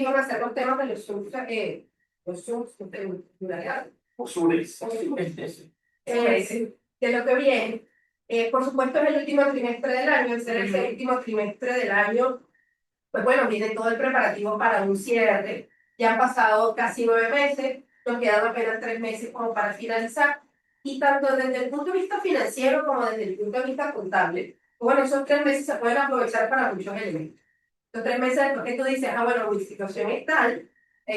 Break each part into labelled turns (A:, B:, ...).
A: iban a ser los temas de los subs de lo que viene. Por supuesto, es el último trimestre del año, el último trimestre del año, pues bueno, viene todo el preparativo para un cierre. Ya han pasado casi 9 meses, nos quedan apenas 3 meses como para finalizar. Y tanto desde el punto de vista financiero como desde el punto de vista contable, bueno, esos 3 meses se pueden aprovechar para muchos elementos. Los 3 meses después que tú dices, bueno, mi situación es tal,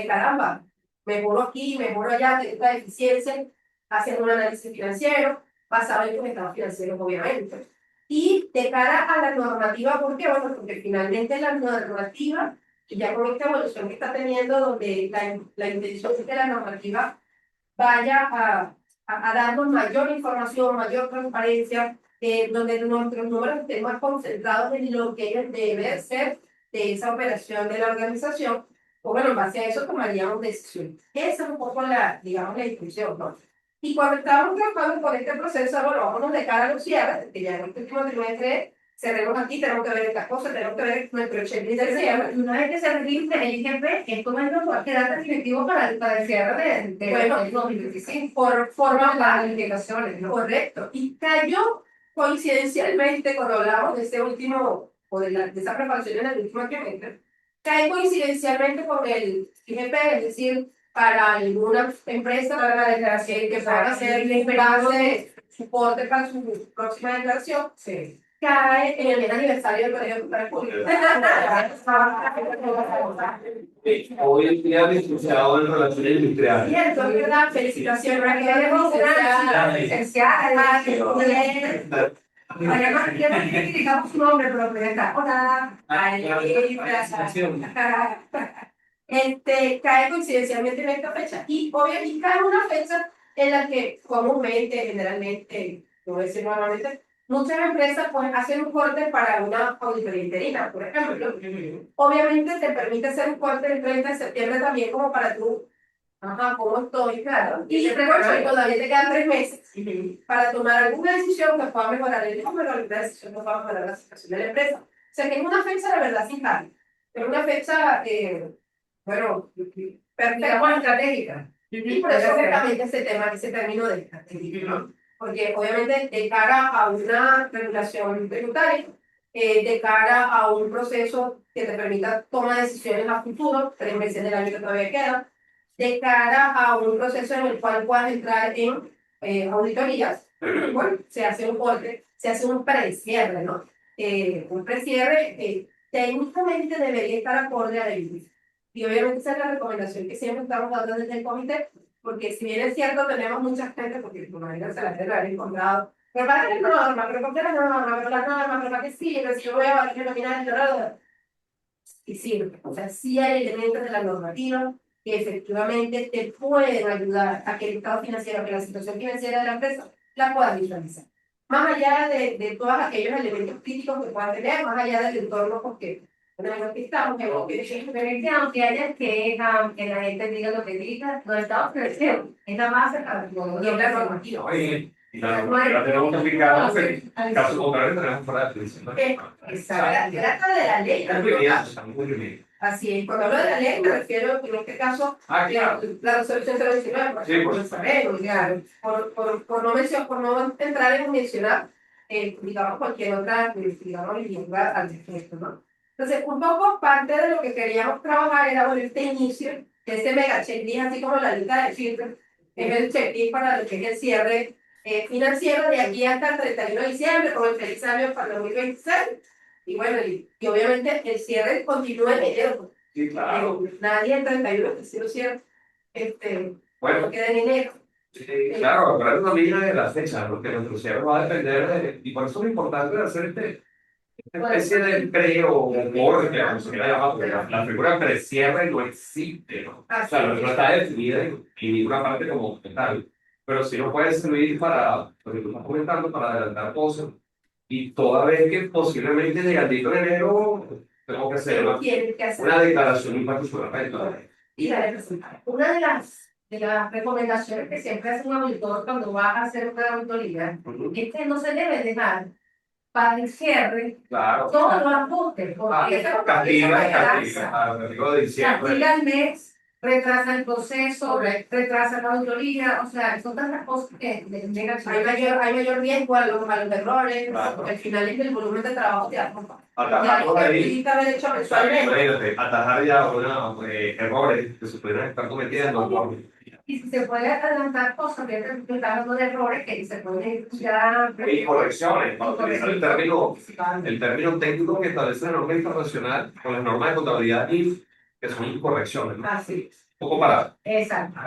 A: caramba, mejoro aquí, mejoro allá, tengo esta deficiencia, hacer un análisis financiero, basado en tus estados financieros, obviamente. Y de cara a la normativa, ¿por qué? Bueno, porque finalmente la normativa, ya con esta evolución que está teniendo, donde la intención es que la normativa vaya a darnos mayor información, mayor transparencia, donde nuestros números estén más concentrados en lo que debe ser de esa operación de la organización, pues bueno, en base a eso tomaríamos decisiones. Esa es un poco digamos, la discusión, ¿no? Y cuando estábamos trabajando con este proceso, bueno, vámonos de cara a los cierres, que ya en este último trimestre cerremos aquí, tenemos que ver estas cosas, tenemos que ver nuestro checklist de cierre. Y una vez que se registre el IGP, esto va a quedar definitivo para el cierre de 2025. Por forma las indicaciones, ¿no? Correcto. Y cayó coincidencialmente, cuando hablamos de ese último, o de esa preparación en el último trimestre, cae coincidencialmente con el IGP, es decir, para alguna empresa, para la declaración que pueda hacer base de soporte para su próxima declaración, sí, cae en el aniversario del Colegio Cultural Público.
B: Hoy en día licenciado en Relaciones Industriales.
A: Cierto, es verdad, felicitaciones. Licenciada. Además, quiero que digamos su nombre, pero que está. Hola. Cae coincidencialmente en esta fecha y obviamente cae en una fecha en la que comúnmente, generalmente, no voy a decir nuevamente, muchas empresas pues hacen un corte para una auditoría interina, por ejemplo. Obviamente te permite hacer un corte el 30 de septiembre también como para tú, ¿cómo estoy? Claro. Y todavía te quedan 3 meses para tomar alguna decisión que pueda mejorar el número, alguna decisión que pueda mejorar la situación de la empresa. O sea que es una fecha de verdad sin cambio. Es una fecha bueno, perfecta, estratégica. Y por eso justamente ese término de estratégico, ¿no? Porque obviamente de cara a una regulación tributaria, de cara a un proceso que te permita tomar decisiones a futuro, 3 meses del año que todavía queda, de cara a un proceso en el cual puedas entrar en auditorías, bueno, se hace un corte, se hace un precierre, ¿no? Un precierre técnicamente debería estar acorde a la ley. Y obviamente esa es la recomendación que siempre estamos dando desde el comité, porque si bien es cierto, tenemos mucha gente, porque por manera se la haber encontrado, pero para que la norma, pero ¿por qué la norma? Pero la norma, pero para qué sí, pero si yo voy a valer nominar el dorado. Y sirve, o sea, sí hay elementos de la normativa que efectivamente te pueden ayudar a que el estado financiero, que la situación financiera de la empresa la puedas visualizar. Más allá de todos aquellos elementos críticos que puedan tener, más allá del entorno, porque que estamos, que haya que la gente diga lo que diga, no estamos creciendo, es la más la normativa.
B: Oye, y la tenemos que aplicar, en caso contrario tenemos fuera de juicio.
A: Exacto, trata de la ley. Así es, cuando hablo de la ley me refiero en este caso a la resolución 019,
B: sí, por
A: sabemos, claro, por no entrar en mencionar, digamos, cualquier otra, digamos, lengua al respecto, ¿no? Entonces, un poco parte de lo que queríamos trabajar era bueno, este inicio, de ese mega checklist, así como la lista de filtros, es el checklist para lo que es el cierre financiero de aquí hasta el 31 de diciembre, con el feliz año para el 2026. Y bueno, y obviamente el cierre continúa en enero.
B: Sí, claro.
A: Nadie en 31 que si lo cierra,
B: bueno,
A: no queda en enero.
B: Sí, claro, pero es una medida de la fecha, porque nuestro cierre va a depender y por eso es importante hacer esta especie de pre o corte, como se quiera llamar, porque la figura precierre no existe, ¿no? O sea, no está definida en ninguna parte como tal, pero sí nos puede servir para, porque tú estás comentando, para adelantar cosas, y toda vez que posiblemente llegadito en enero, tengo que hacer una declaración de impacto sobre la renta.
A: Y una de las recomendaciones que siempre hace un auditor cuando va a hacer una auditoría es que no se debe dejar
C: para el cierre,
B: Claro.
C: todos los ajustes, porque eso
B: castigo de diciembre.
C: castiga el mes, retrasa el proceso, retrasa la auditoría, o sea, son tantas cosas que llegan
A: Hay mayor riesgo a los errores,
B: Claro.
A: porque al final es el volumen de trabajo de ambos.
B: Atajarlos ahí.
A: Haber hecho mensualmente.
B: Imagínate, atajar ya errores que se pudieran estar cometiendo.
C: y si se puede adelantar cosas que están dando de errores que se pueden ya
B: Y correcciones, para utilizar el término técnico que establece la norma internacional con las normas de contabilidad IF, que son correcciones, ¿no?
A: Así.
B: Un poco para
C: exacto.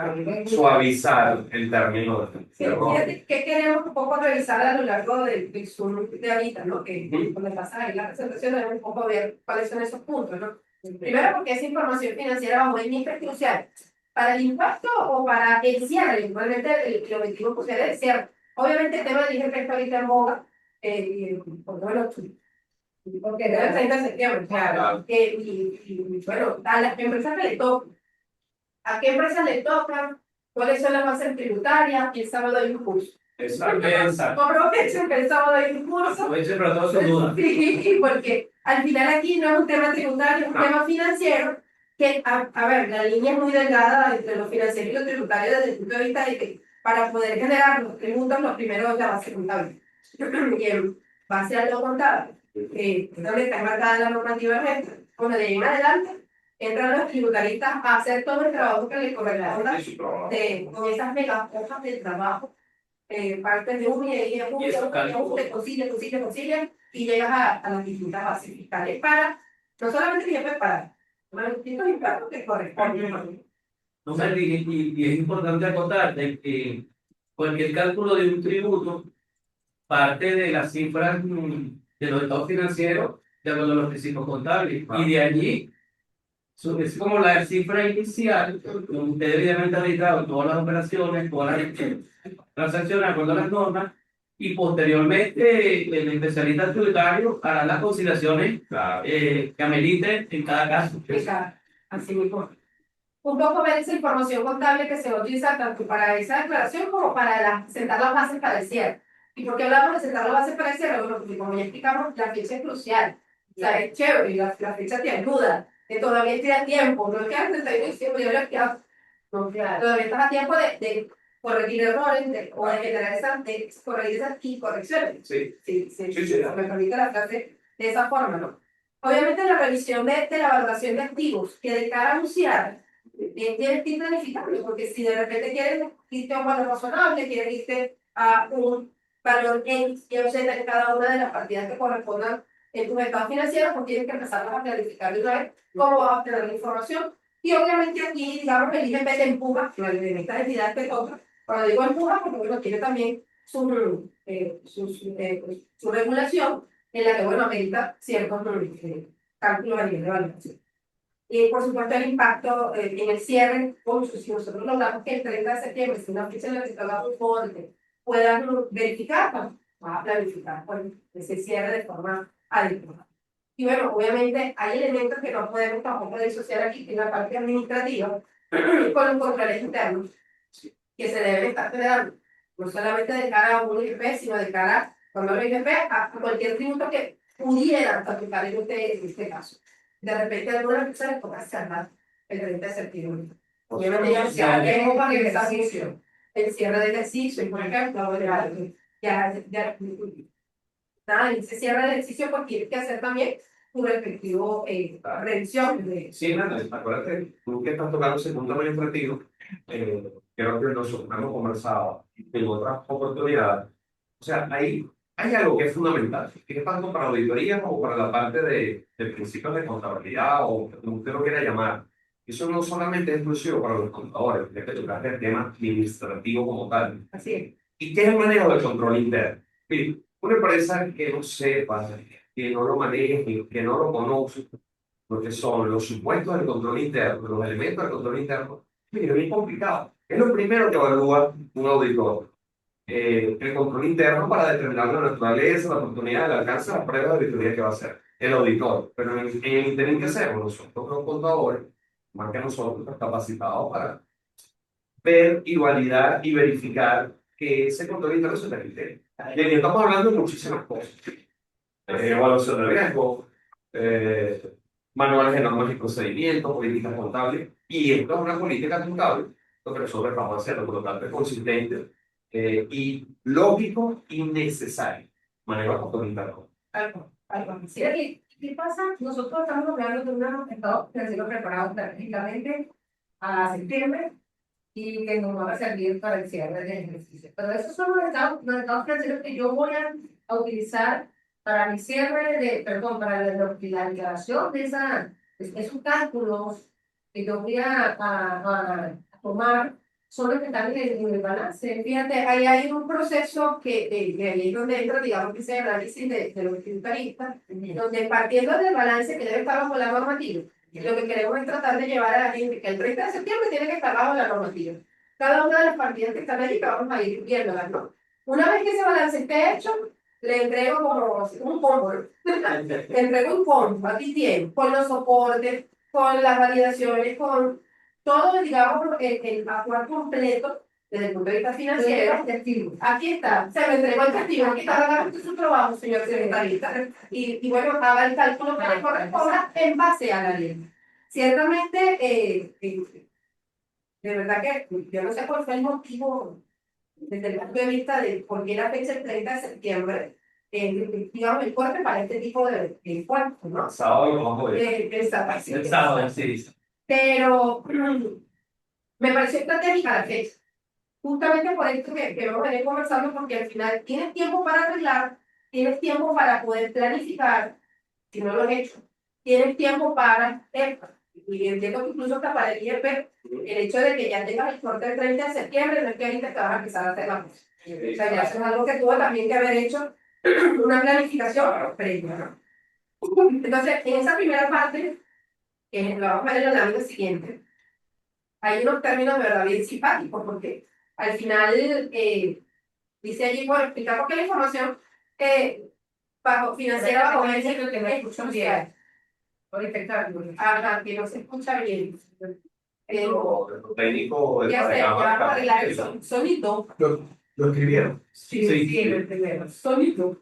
B: suavizar el término de error.
A: Fíjate que queremos un poco revisar a lo largo del Zoom de ahorita, ¿no? Que cuando pasas ahí la presentación debemos un poco ver cuáles son esos puntos, ¿no? Primero porque esa información financiera va muy crucial para el impacto o para el cierre. Igualmente el objetivo crucial es el cierre. Obviamente el tema del IGP está ahorita en boga, porque bueno, porque era el 30 de septiembre,
B: Claro.
A: y bueno, a las empresas que le toca, ¿a qué empresas le tocan? ¿Cuáles son las bases tributarias? Y el sábado hay un curso.
B: Exacto.
A: Aprovechen que el sábado hay un curso.
B: Aprovechen para todas sus dudas.
A: Sí, porque al final aquí no es un tema tributario, es un tema financiero, que, a ver, la línea es muy delgada entre lo financiero y lo tributario desde el punto de vista de que para poder generar los tributos, lo primero es la base contable. Y en base a lo contable, donde está marcada la normativa nuestra, bueno, de ahí en adelante, entran los tributaristas a hacer todo el trabajo que les corresponda con esas mega hojas de trabajo, partes de uno y de ahí de concilia, y llegas a las distintas bases fiscales para, no solamente siempre para los distintos impactos que corresponden.
D: No sé, y es importante acotar de que cualquier cálculo de un tributo parte de las cifras de los estados financieros de acuerdo a los principios contables. Y de allí es como la cifra inicial, donde usted debidamente ha registrado todas las operaciones, todas las transacciones de acuerdo a las normas, y posteriormente el especialista tributario hará las conciliaciones que ameriten en cada caso.
A: Así mismo. Un poco ver esa información contable que se va a utilizar tanto para esa declaración como para sentar las bases para el cierre. ¿Y por qué hablamos de sentar las bases para el cierre? Bueno, porque como ya explicamos, la fecha es crucial. O sea, es chévere, y la fecha te ayuda, que todavía te da tiempo, no es que antes de diciembre ya quedado. No, todavía estás a tiempo de corregir errores o de generar corregir esas correcciones.
B: Sí.
A: Me permite la frase de esa forma, ¿no? Obviamente la revisión de la valoración de activos, que de cara a anunciar, tienes que ir planificando, porque si de repente quieres irte a un valor razonable, quieres irte a un valor X, Y o Z en cada una de las partidas que correspondan en tus estados financieros, pues tienes que empezar a planificar de una vez cómo vas a obtener la información. Y obviamente aquí, digamos, el IGP te empuja, en esta entidad que toca, cuando digo empuja, porque bueno, tiene también su regulación, en la que, bueno, amerita ciertos cálculos a nivel de valoración. Y por supuesto el impacto en el cierre, si nosotros logramos que el 30 de septiembre, si una fecha en la que está muy fuerte, puedan verificar, pues, va a planificar ese cierre de forma adecuada. Y bueno, obviamente hay elementos que no podemos tampoco disociar aquí, que es la parte administrativa, con los controles internos, que se deben estar generando, no solamente de cara a un IGP, sino de cara, cuando el IGP, a cualquier tributo que pudiera aplicar en este caso. De repente a algunas personas les toca cerrar el 30 de septiembre. Obviamente ya tengo para que esa función, el cierre del ejercicio, por ejemplo, nada, en ese cierre del ejercicio pues tienes que hacer también tu respectivo revisión.
B: Sí, nada, acuérdate, tú que estás tocando ese punto administrativo, creo que nosotros hemos conversado en otras oportunidades. O sea, hay algo que es fundamental, que es tanto para auditorías o para la parte de principios de contabilidad o como usted lo quiera llamar. Eso no solamente es exclusivo para los contadores, es que tocar el tema administrativo como tal.
A: Así es.
B: ¿Y qué es el manejo del control interno? Mire, una empresa que no sepa, que no lo maneje, que no lo conoce, lo que son los supuestos del control interno, los elementos del control interno, mire, es bien complicado. Es lo primero que evalúa un auditor. El control interno para determinar la naturaleza, la oportunidad, el alcance de la prueba de auditoría que va a hacer el auditor. Pero en el interín que hacemos nosotros los contadores, más que nosotros, estamos capacitados para ver y validar y verificar que ese control interno se permite. Y aquí estamos hablando de muchísimas cosas. evaluación de riesgo, manuales de normas y procedimientos, políticas contables, y esto es una política contable, lo que nosotros estamos haciendo, por lo tanto es consistente y lógico y necesario. Manejo autorizado.
C: Algo. Sí, ¿qué pasa? Nosotros estamos hablando de un estado financiero preparado estratégicamente a septiembre y que nos va a servir para el cierre del ejercicio. Pero esos son los estados financieros que yo voy a utilizar para mi cierre perdón, para la liquidación de esos cálculos que yo voy a tomar, son los que están en el balance.
A: Fíjate, ahí hay un proceso de ahí es donde entra, digamos, que ese análisis de los tributaristas, donde partiendo del balance que debe estar bajo la normativa, lo que queremos es tratar de llevar a la gente que el 30 de septiembre tiene que estar bajo la normativa. Cada una de las partidas que están allí, que vamos a ir viéndolas, ¿no? Una vez que ese balance esté hecho, le entrego como un combo, ¿no? Le entrego un combo, aquí tiene, con los soportes, con las validaciones, con todo, digamos, el actual completo desde el punto de vista financiero. Aquí está, se me entregó el testigo, aquí está la su trabajo, señor secretarista. Y bueno, haga el cálculo que le corresponda en base a la ley. Ciertamente, de verdad que yo no sé cuál fue el motivo desde el punto de vista de por qué la fecha del 30 de septiembre, digamos, el corte para este tipo de impuestos, ¿no?
B: Sábado vamos a ver.
D: El sábado, sí.
A: Pero me pareció estratégica la fecha. Justamente por esto que vamos a venir conversando, porque al final tienes tiempo para arreglar, tienes tiempo para poder planificar, si no lo has hecho, tienes tiempo para esto. Y entiendo que incluso hasta para el IEP, el hecho de que ya tengas el corte del 30 de septiembre, no es que ahorita te vas a empezar a hacer la cosa. O sea, ya eso es algo que tuvo también que haber hecho una planificación previa, ¿no? Entonces, en esa primera parte, que lo vamos a ver en la lámina siguiente, hay unos términos de verdad bien simpáticos, porque al final dice allí, bueno, explicamos que la información financiera bajo el sitio que no escucha bien. Ajá, que no se escucha bien.
B: Técnico de
A: Ya sé, ya vamos a arreglar el sonido.
B: Lo escribieron.
A: Sí, lo entendemos. Sonido.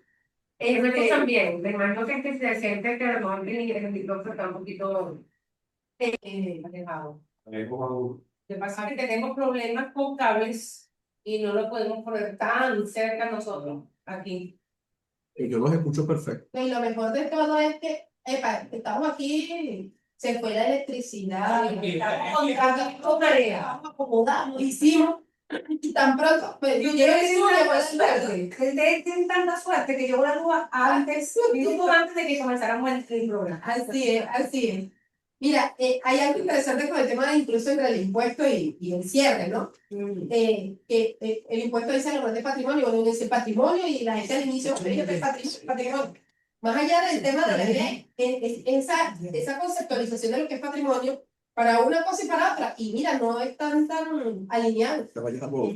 C: Me escuchan bien, me imagino que se siente que a lo mejor el micrófono está un poquito alejado. Lo que pasa es que tenemos problemas con cables y no lo podemos poner tan cerca a nosotros, aquí.
E: Yo los escucho perfecto.
A: Y lo mejor de todo es que estamos aquí, se fue la electricidad, estamos acomodamos, hicimos, y tan pronto, pues yo quiero decir una buena suerte.
C: Ustedes tienen tanta suerte que llegó la luz minutos antes de que comenzáramos el programa.
A: Así es, así es. Mira, hay algo interesante con el tema de incluso entre el impuesto y el cierre, ¿no? El impuesto dice la de patrimonio, uno dice patrimonio y la gente al inicio dice patrimonio. Más allá del tema de la ley, esa conceptualización de lo que es patrimonio para una cosa y para otra, y mira, no es tan alineado.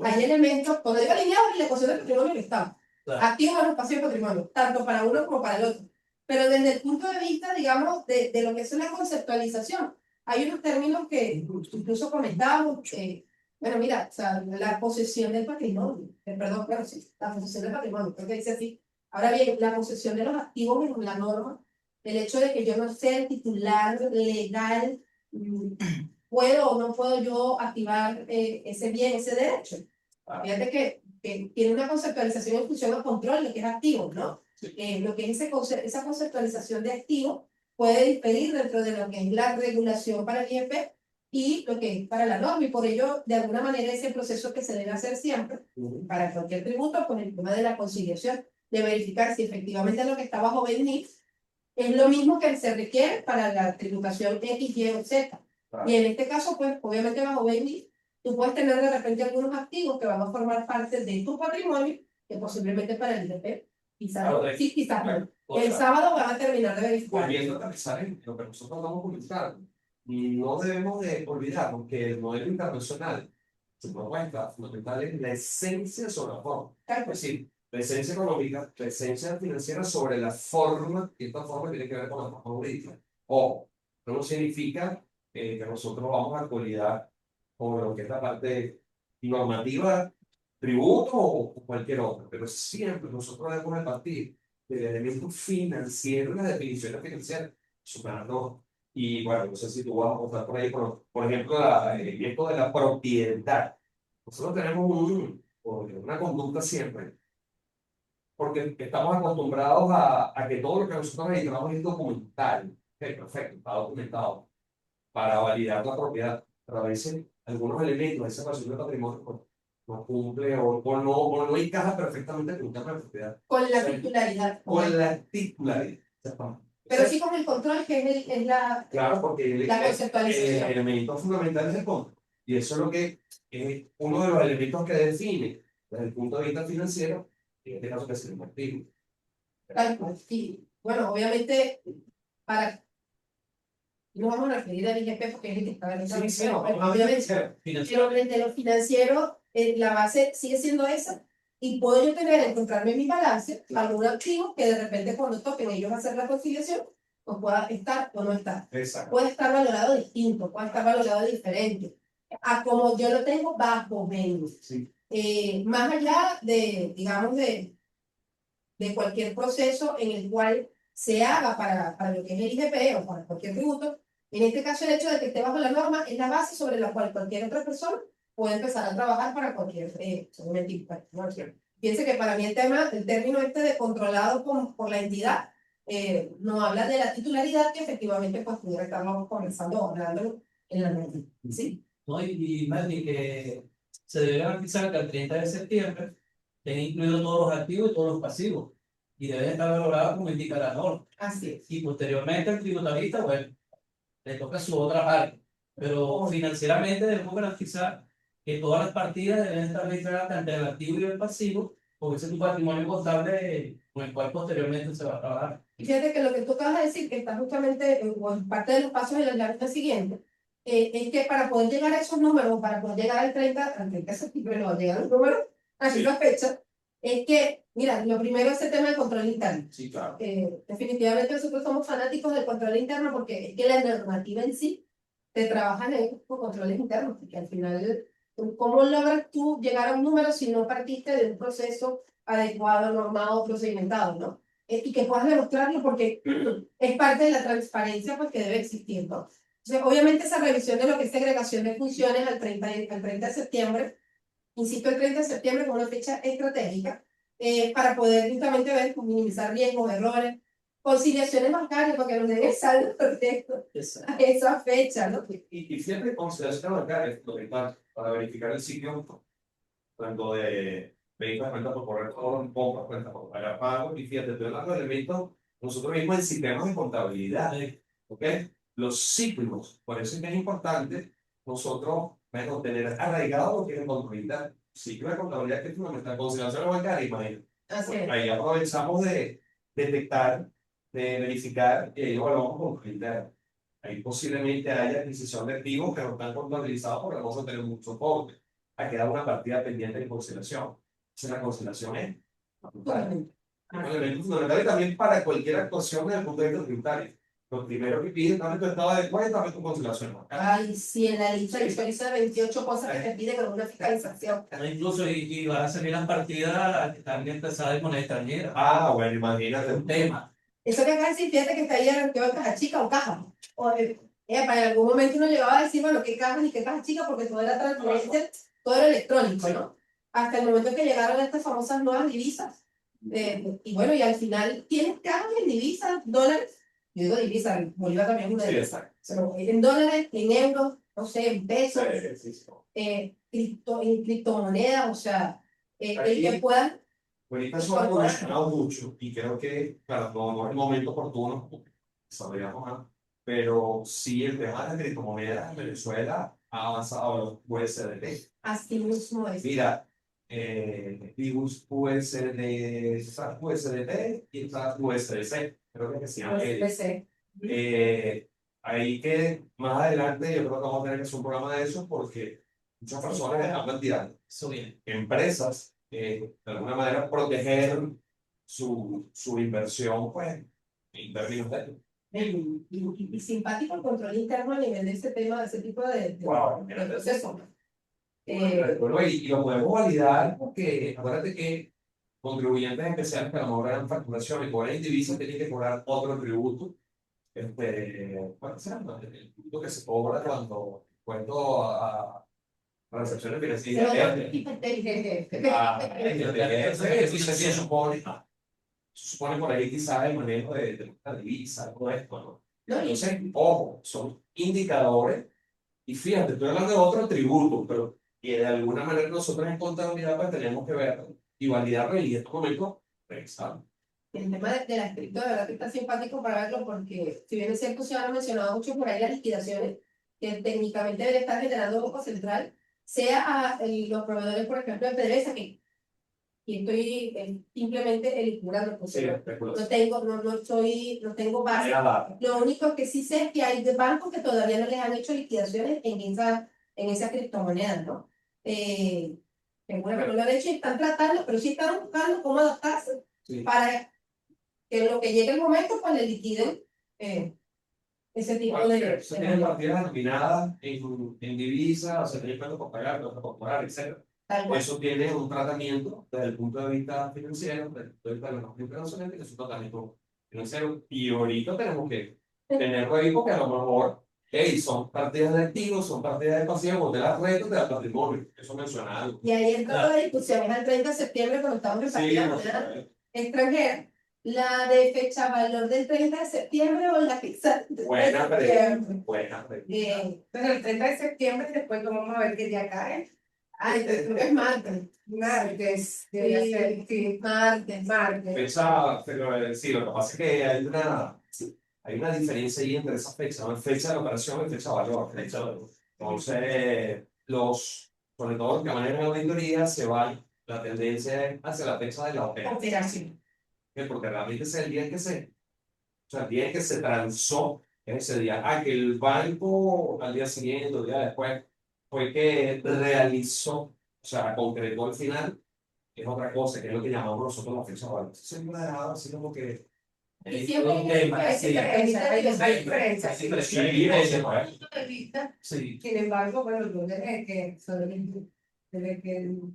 A: Hay elementos, cuando digo alineado, es la ecuación del patrimonio del Estado. Activo en los espacios de patrimonio, tanto para uno como para el otro. Pero desde el punto de vista, digamos, de lo que es la conceptualización, hay unos términos que incluso comentábamos, bueno, mira, o sea, la posesión del patrimonio, perdón, claro, sí, la posesión del patrimonio, creo que dice así. Ahora bien, la posesión de los activos en la norma, el hecho de que yo no sea el titular legal, puedo o no puedo yo activar ese bien, ese derecho. Fíjate que tiene una conceptualización en función al control de lo que es activo, ¿no? Lo que es esa conceptualización de activo puede diferir dentro de lo que es la regulación para el IEP y lo que es para la norma, y por ello, de alguna manera, ese proceso que se debe hacer siempre para cualquier tributo, con el tema de la conciliación, de verificar si efectivamente lo que está bajo BENIF es lo mismo que se requiere para la tributación X, Y o Z. Y en este caso, pues, obviamente bajo BENIF, tú puedes tener de repente algunos activos que van a formar parte de tu patrimonio, que posiblemente para el IEP quizás, sí, quizás no. El sábado van a terminar de verificar.
B: Volviendo a aterrizar en lo que nosotros vamos a publicar, no debemos de olvidar que el modelo internacional, su propuesta fundamental es la esencia sobre la forma. Es decir, la esencia económica, la esencia financiera sobre la forma, y esta forma tiene que ver con la forma jurídica. O no significa que nosotros vamos a colidar con lo que es la parte normativa, tributo o cualquier otra, pero siempre nosotros debemos de partir del elemento financiero en la definición financiera. Superando. Y bueno, no sé si tú vas a contar por ahí, por ejemplo, esto de la propiedad. Nosotros tenemos una conducta siempre, porque estamos acostumbrados a que todo lo que nosotros necesitamos es documental. Ok, perfecto, está documentado para validar la propiedad. Pero a veces algunos elementos de esa ecuación de patrimonio pues, no cumple o no encaja perfectamente con un tema de propiedad.
A: Con la
B: Sí.
A: titularidad.
B: Con la titularidad.
A: Pero sí con el control, que es la
B: Claro, porque
A: la conceptualización.
B: el elemento fundamental es el control. Y eso es lo que es uno de los elementos que define desde el punto de vista financiero, en este caso que es el activo.
A: Tal cual. Y bueno, obviamente, para no vamos a referir al IGP porque es el que está en esa
B: Sí, no,
A: obviamente. Pero frente a lo financiero, la base sigue siendo esa. Y puedo yo tener, encontrarme en mi balance algún activo que de repente cuando toquen ellos hacer la conciliación, pues pueda estar o no estar.
B: Exacto.
A: Puede estar valorado distinto, puede estar valorado diferente. A como yo lo tengo bajo menos.
B: Sí.
A: Más allá de, digamos, de cualquier proceso en el cual se haga para lo que es el IGP o para cualquier tributo, en este caso el hecho de que esté bajo la norma es la base sobre la cual cualquier otra persona puede empezar a trabajar para cualquier tipo. ¿No? Piense que para mí el término este de controlado por la entidad, no habla de la titularidad que efectivamente pues pudiera estarnos conversando o hablando en la norma. ¿Sí?
D: ¿No? Y más ni que se debe garantizar que al 30 de septiembre estén incluidos todos los activos y todos los pasivos y deben estar valorados como indica la norma.
A: Así es.
D: Y posteriormente el tributarista, bueno, le toca su otra parte, pero financieramente debemos garantizar que todas las partidas deben estar registradas tanto el activo y el pasivo, porque ese es tu patrimonio contable con el cual posteriormente se va a trabajar.
A: Y fíjate que lo que tú acabas de decir, que está justamente o en parte de los pasos de la lámina siguiente, es que para poder llegar a esos números, para poder llegar al 30 de septiembre, no, llegar a los números, así la fecha, es que, mira, lo primero es el tema del control interno.
B: Sí, claro.
A: Definitivamente nosotros somos fanáticos del control interno porque es que la normativa en sí te trabaja en con controles internos, porque al final, ¿cómo logras tú llegar a un número si no partiste de un proceso adecuado, normado, procedimentado, ¿no? Y que puedas demostrarlo porque es parte de la transparencia pues, que debe existir, ¿no? Entonces, obviamente esa revisión de lo que es segregación de funciones al 30 de septiembre, insisto, el 30 de septiembre como una fecha estratégica, para poder justamente ver, minimizar riesgos, errores, conciliaciones bancarias, porque nos den el saldo perfecto a esa fecha, ¿no?
B: Y siempre conciliación bancaria es fundamental para verificar el sitio tanto de ventas, cuentas por correcto, compras, cuentas por pagar pagos. Y fíjate, estoy hablando de elementos nosotros mismos en sistemas de contabilidad. ¿Ok? Los ciclos, por eso es que es importante nosotros tener arraigado lo que es el contabilidad. Ciclo de contabilidad que es fundamental. Conciliación bancaria, imagínate.
A: Así es.
B: Ahí aprovechamos de detectar, de verificar y ahí evaluamos contabilidad. Ahí posiblemente haya adquisición de activos que no están contabilizados porque vamos a tener mucho soporte. Ha quedado una partida pendiente de conciliación. Esa la conciliación es fundamental. Es un elemento fundamental y también para cualquier actuación desde el punto de vista tributario. Lo primero que piden también tu estado de cuenta, también tu conciliación.
A: Ay, sí, en la lista de 28 cosas que te piden con una fiscalización.
D: Incluso y van a salir las partidas que están empezadas de moneda extranjera.
B: Ah, bueno, imagínate.
D: Un tema.
A: Eso que acá decir, fíjate que está ahí en caja chica o caja. O, para en algún momento uno llegaba a decir, bueno, qué caja ni qué caja chica, porque todo era transparente, todo era electrónico, ¿no? Hasta el momento que llegaron estas famosas nuevas divisas. Y bueno, y al final tienes cajas en divisas, dólares. Yo digo divisas, Bolívar también es una
B: Sí,
A: divisa.
B: exacto.
A: En dólares, en euros, no sé, en pesos,
B: Sí, sí.
A: en criptomonedas, o sea, el
B: Aquí-
A: que puedan.
B: Ahorita eso ha evolucionado mucho y creo que, claro, no es el momento oportuno, desarrollamos más, pero sí el tema de las criptomonedas en Venezuela ha avanzado a los USDT.
A: Así mismo es.
B: Mira, Libus USD, SAT USDT y SAT USDC, creo que se llama.
A: PC.
B: Ahí que más adelante yo creo que vamos a tener que hacer un programa de eso porque muchas personas están planteando
D: Eso bien.
B: empresas de alguna manera proteger su inversión, pues, en términos de...
A: Y simpático el control interno a nivel de ese tema, de ese tipo de
B: Wow,
A: proceso.
B: Bueno, y lo podemos validar porque acuérdate que contribuyentes especiales que a lo mejor eran facturación y cobran divisas tienen que cobrar otro tributo. ¿Cuál se llama? El tributo que se cobra cuando a transacciones financieras. Se supone por ahí quizás el manejo de la divisa, todo esto, ¿no? Entonces, ojo, son indicadores, y fíjate, estoy hablando de otro tributo, pero que de alguna manera nosotros en contabilidad pues tenemos que ver y validarlo y estos momentos revisar.
A: El tema de la escritura, de verdad que está simpático para verlo, porque si bien es cierto, se han mencionado mucho por ahí las liquidaciones, que técnicamente debe estar generando un Banco Central, sea a los proveedores, por ejemplo, de PDVSA, que y estoy simplemente eliminando,
B: Sí,
A: no tengo base. Lo único que sí sé es que hay de bancos que todavía no les han hecho liquidaciones en esa criptomoneda, ¿no? Algunos que no lo han hecho y están tratando, pero sí están buscando cómo adaptarse para que en lo que llegue el momento, pues le liquiden ese tipo de...
B: Se tienen partidas denominadas en divisa, o sea, tienen cuentos por pagar, cuentos por cobrar, etc. Eso tiene un tratamiento desde el punto de vista financiero, desde el punto de vista de los mercados internacionales, que es un tratamiento financiero. Y ahorita tenemos que tenerlo ahí porque a lo mejor son partidas de activos, son partidas de pasivos, de las retos, de la patrimonio. Eso menciona algo.
A: Y ahí entra la discusión, es el 30 de septiembre cuando estamos en partida extranjera. La de fecha valor del 30 de septiembre o la fixa del 30 de septiembre.
B: Buena.
C: Entonces el 30 de septiembre, después vamos a ver qué día cae.
A: Ay, es martes.
C: Martes, debería ser, sí.
A: Martes.
B: Fecha, pero sí, lo que pasa es que hay una diferencia ahí entre esas fechas, ¿no? Fecha de operación y fecha de valor. Entonces, sobre todo los que manejan la auditoría, la tendencia es hacia la fecha de la operación. Porque realmente ese es el día en que el día en que se transó, es ese día. Que el banco al día siguiente, el día después, fue que realizó, o sea, concretó al final, es otra cosa, que es lo que llamamos nosotros la fecha de valor. Siempre ha dejado así como que.
A: Y siempre hay diferencias.
C: Sin embargo, bueno, yo desde que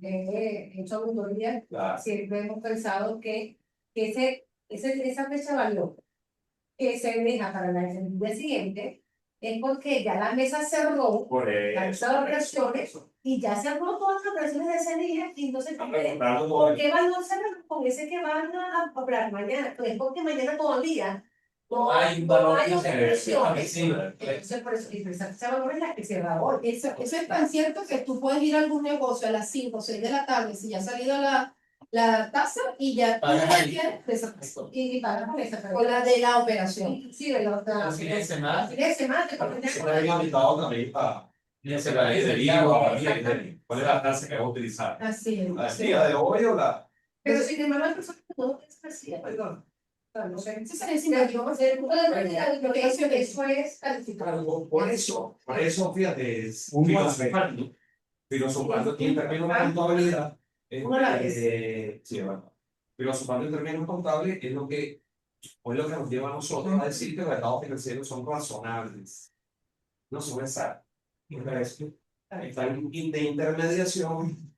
C: he hecho auditoría, siempre hemos pensado que esa fecha de valor que se deja para el día siguiente es porque ya la mesa cerró, la mesa de operaciones, y ya cerró todas las operaciones de ese día, y entonces, ¿por qué valor cerrar con ese que van a operar mañana? Pues es porque mañana todavía no hay operaciones. Entonces, por eso, esa valor es la que cierra hoy.
A: Eso es tan cierto que tú puedes ir a algún negocio a las 5 o 6 de la tarde, si ya ha salido la tasa y ya y pagas por esa, o la de la operación.
C: Sí, de la
D: Fin de semana.
B: Siempre había invitado también para ¿cuál es la tasa que va a utilizar?
A: Así es.
B: ¿La del día de hoy o la?
C: Pero sin embargo, las personas no piensan así, perdón. No sé.
A: Eso sería simpático, vamos a hacer lo que hizo eso es calificado.
B: Por eso, fíjate, filosofando aquí en términos de contabilidad, sí, bueno, filosofando en términos contables es lo que nos lleva a nosotros a decir que los estados financieros son razonables, no son exactos. Están de intermediación,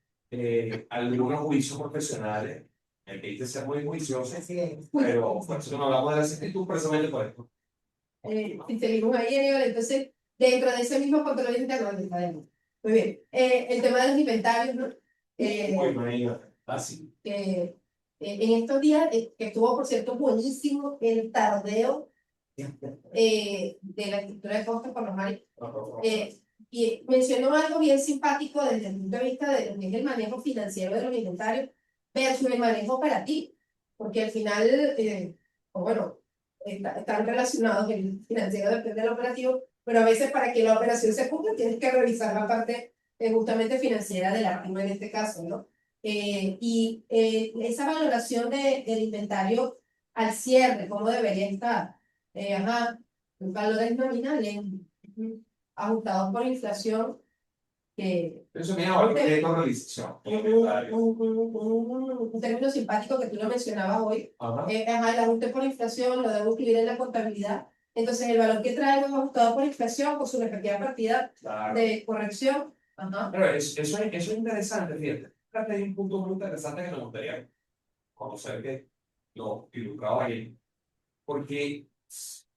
B: algunos juicios profesionales, hay que ser muy juiciosos, pero por eso no hablamos de la exactitud precisamente por esto.
A: Y seguimos ahí, entonces, dentro de ese mismo control interno, muy bien. El tema de los inventarios, ¿no?
B: Así.
A: En estos días, que estuvo, por cierto, buenísimo el tardeo de la estructura de costos por los mares. Y mencionó algo bien simpático desde el punto de vista de lo que es el manejo financiero de los inventarios versus el manejo operativo, porque al final, bueno, están relacionados, el financiero depende del operativo, pero a veces para que la operación se cumpla tienes que revisar la parte justamente financiera del activo en este caso, ¿no? Esa valoración del inventario al cierre, ¿cómo debería estar? Valores nominales ajustados por inflación.
B: Eso me llama que realización.
A: Un término simpático que tú lo mencionabas hoy. El ajuste por inflación lo debo incluir en la contabilidad. Entonces, el valor que traigo es ajustado por inflación con su respectiva partida de corrección.
B: Pero eso es interesante, fíjate. Hay un punto muy interesante que me gustaría conocer que lo ilustraba ahí. Porque,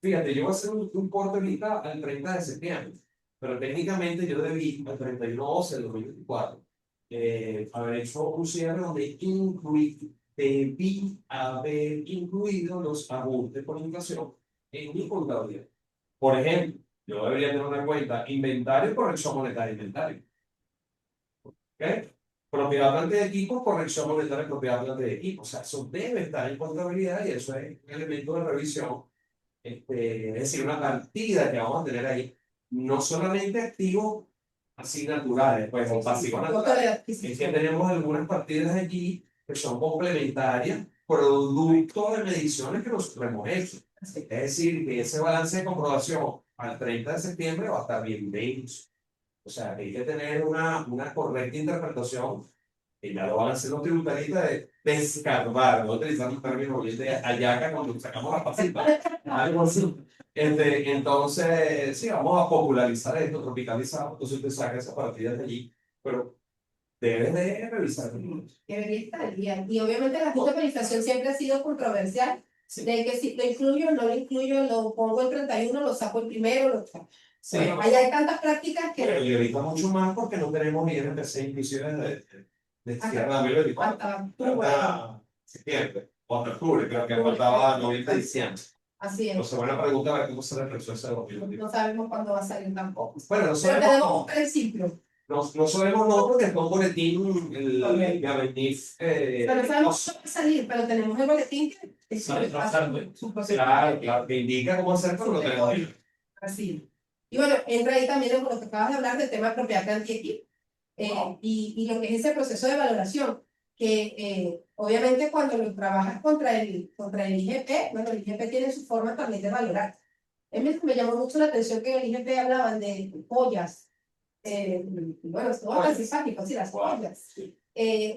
B: fíjate, yo voy a hacer un corte ahorita al 30 de septiembre, pero técnicamente yo debí al 31/12 del 2024 haber hecho un cierre donde debí haber incluido los ajustes por inflación en mi contabilidad. Por ejemplo, yo debería tener una cuenta inventario, corrección monetaria, inventario. ¿Ok? Propiedad planta de equipo, corrección monetaria, propiedad planta de equipo. O sea, eso debe estar en contabilidad y eso es un elemento de revisión. Es decir, una partida que vamos a tener ahí, no solamente activos así naturales, pues, o pasivos naturales, es que tenemos algunas partidas allí que son complementarias, producto de mediciones que nosotros hemos hecho. Es decir, que ese balance de comprobación al 30 de septiembre va a estar bien denso. O sea, hay que tener una correcta interpretación, y ya lo van a hacer los tributaristas, de descargar, no utilizando un término bien de ayaca cuando sacamos la pasita, algo así. Entonces, sí, vamos a popularizar esto, tropicalizar, entonces usted saca esas partidas de allí, pero debes de revisar.
A: Debería estar bien. Y obviamente la justa inflación siempre ha sido controversial, de que si lo incluyo, no lo incluyo, lo pongo el 31, lo saco el primero, lo saco.
B: Sí,
A: Bueno, ahí hay tantas prácticas que...
B: pero y ahorita mucho más porque no tenemos IRPC inclusive de cierre de 2024. Hasta septiembre o hasta octubre, creo que faltaba noviembre y diciembre.
A: Así es.
B: Entonces, buena pregunta, a ver cómo se reflexionó ese 2024.
A: No sabemos cuándo va a salir tampoco.
B: Bueno, no
A: Pero
B: sabemos,
A: tenemos un principio.
B: no sabemos no porque está un boletín, el Gabenif.
A: Pero no sabemos cuándo va a salir, pero tenemos el boletín que
B: Claro, claro, que indica cómo hacer, pero no tenemos.
A: así. Y bueno, entra ahí también en lo que acabas de hablar del tema de propiedad plantilla y lo que es ese proceso de valoración, que obviamente cuando lo trabajas contra el IGP, bueno, el IGP tiene su forma también de valorar. Me llamó mucho la atención que en el IGP hablaban de joyas, bueno, todo tan simpático, sí, las joyas,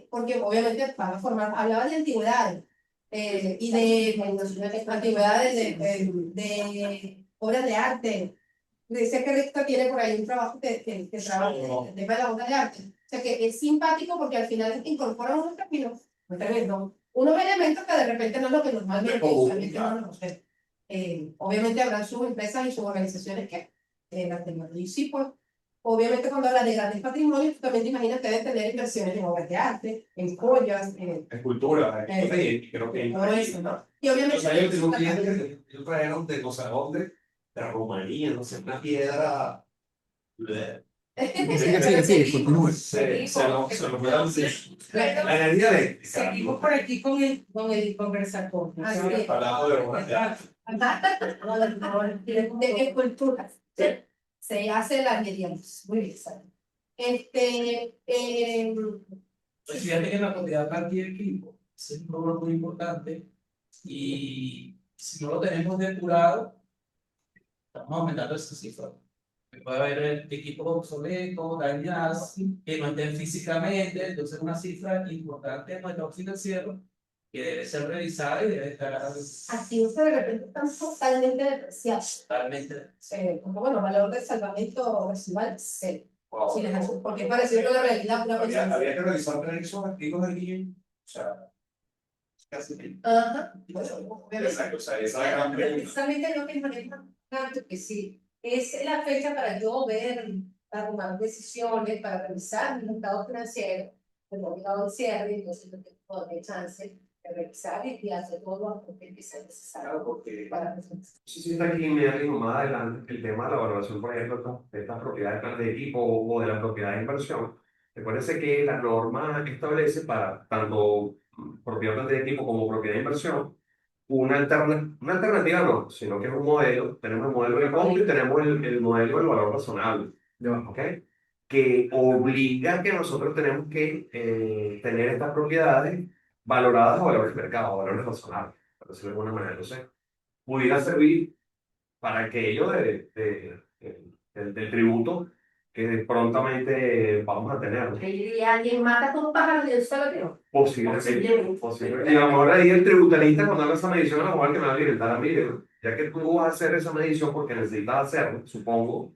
A: porque obviamente van a formar, hablaban de antigüedades y de antigüedades de obras de arte. Dice que Recta tiene por ahí un trabajo que trabaja en el tema de la obra de arte. O sea que es simpático porque al final incorpora unos términos, unos elementos que de repente no es lo que normalmente usualmente no nos sé. Obviamente habrá sus empresas y sus organizaciones que las tengan. Y sí, pues, obviamente cuando habla de grandes patrimonios, tú también te imaginas que deben tener inversiones en obras de arte, en joyas,
B: Escultura, creo que
A: todo eso, ¿no? Y obviamente...
B: O sea, yo tengo un cliente que yo trajeron de no sé dónde, de Rumanía, no sé, una piedra.
E: Sí, continúe.
B: Se lo puedo decir. La energía eléctrica.
C: Seguimos por aquí con el conversatorio.
B: Hablando de obras de arte.
A: de esculturas. Se hace la medianos. Muy bien, ¿sabes?
D: Pues fíjate que la propiedad plantilla de equipo es un logro muy importante y si no lo tenemos depurado, estamos aumentando esa cifra. Puede haber equipos obsoletos, dañados, que no estén físicamente, entonces es una cifra importante en nuestro financiero que debe ser revisada y debe estar
A: activos que de repente están totalmente depreciados.
D: totalmente.
A: Como bueno, valor de salvamento residual cero.
B: Wow.
A: Sí, porque es parecido con la realidad. Una
B: Había que revisar esos activos de alguien. O sea, casi.
A: Ajá.
B: Exacto, o sea, esa es la gran pregunta.
C: Precisamente lo que maneja tanto que sí, es la fecha para yo ver, para tomar decisiones, para revisar mi estado financiero, el estado de cierre, entonces no tengo todavía chance de revisar y hacer todo lo que sea necesario
B: Claro, porque
C: para
B: no sé si está aquí inmediatamente más adelante el tema de la valoración, por ejemplo, de estas propiedades de equipo o de la propiedad de inversión. Recuérdense que la norma establece para tanto propiedad de equipo como propiedad de inversión una alternativa no, sino que es un modelo. Tenemos el modelo de costo y tenemos el modelo del valor razonable. ¿Ok? Que obliga a que nosotros tenemos que tener estas propiedades valoradas a valores de mercado, a valores razonables, por decirlo de alguna manera. Entonces, pudiera servir para aquello del tributo que prontamente vamos a tener.
A: Y alguien mata con un pájaro y él se lo tiró.
B: Posiblemente. Y a lo mejor ahí el tributarista cuando haga esa medición, a lo mejor que me va a orientar a mí, ya que tú vas a hacer esa medición porque necesitas hacerlo, supongo,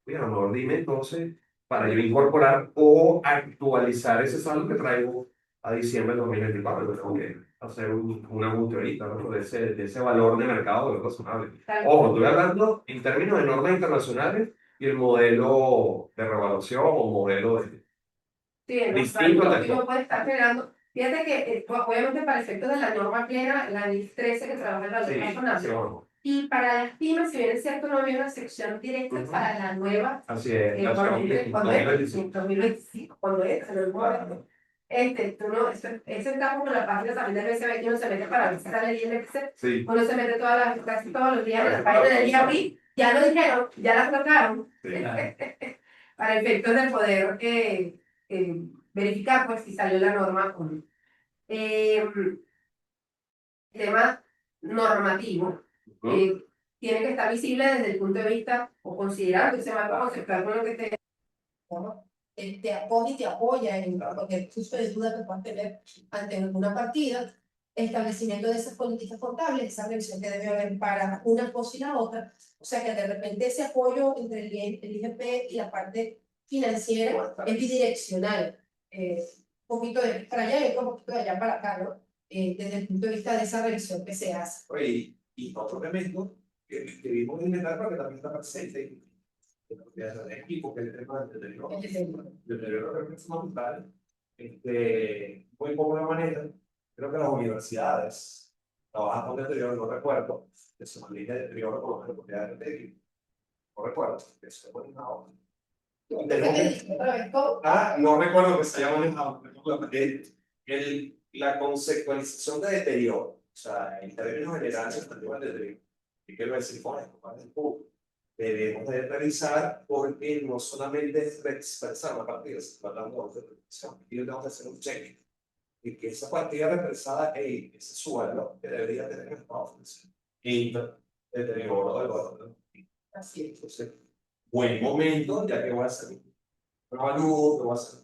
B: y a lo mejor dime entonces para yo incorporar o actualizar ese saldo que traigo a diciembre de 2024. Pero tengo hacer una multa, ¿no? De ese valor de mercado de los razonables.
A: Tal
B: Ojo,
A: cual.
B: estoy hablando en términos de normas internacionales y el modelo de revaluación o modelo de,
A: Sí, en los
B: distinto al
A: cálculos que
B: de
A: uno puede estar generando. Fíjate que, obviamente, para efectos de la norma plena, la NIS 13 que trabaja el valor
B: sí,
A: razonable,
B: sí, ojo.
A: y para las pymes, si bien es cierto, no había una sección directa
B: Ujú.
A: para la nueva,
B: Así es, la
A: cuando
B: opción
A: cuando es,
B: 2025.
A: en 2025, cuando es, en el momento. Tú no, ese está como en la página también del BCB, que uno se mete para visitar el INPC,
B: Sí,
A: uno se mete casi todos los días en la
B: Casi
A: página
B: todos
A: del
B: los
A: IAPI, ya lo dijeron, ya la trataron,
B: sí.
A: para efectos de poder verificar pues si salió la norma o no. Eh, Tema normativo,
B: Ujú.
A: tiene que estar visible desde el punto de vista o considerar que se va a conceptuar con lo que te, ¿no? Te apoya y te apoya en cualquier tipo de duda que puedas tener ante alguna partida, establecimiento de esas políticas contables, esa revisión que debe haber para una cosa y la otra, o sea que de repente ese apoyo entre el IGP y la parte financiera es bidireccional, un poquito de para allá y otro poquito de allá para acá, ¿no? Desde el punto de vista de esa revisión que se hace.
F: Oye, y otro elemento que vimos en el etapa que también está presente, que es de equipo, que es el tema del deterioro de recursos naturales, muy poco de manera, creo que las universidades trabajan con deterioro, no recuerdo, que se maneja de deterioro con las propiedades técnicas, no recuerdo, que eso es una obra. No recuerdo que se haya manejado, la conceptualización de deterioro, o sea, en términos generales, el tema del deterioro. ¿Qué quiero decir con esto? Para el público. Debemos de revisar porque no solamente es expresar la partida, sino tratando de repetición. Y yo tengo que hacer un check y que esa partida represada, ese sueldo que debería tener el Estado financiero. Y deterioro del valor. Así es. Entonces, buen momento, ya que voy a hacer un avalúo, que voy a hacer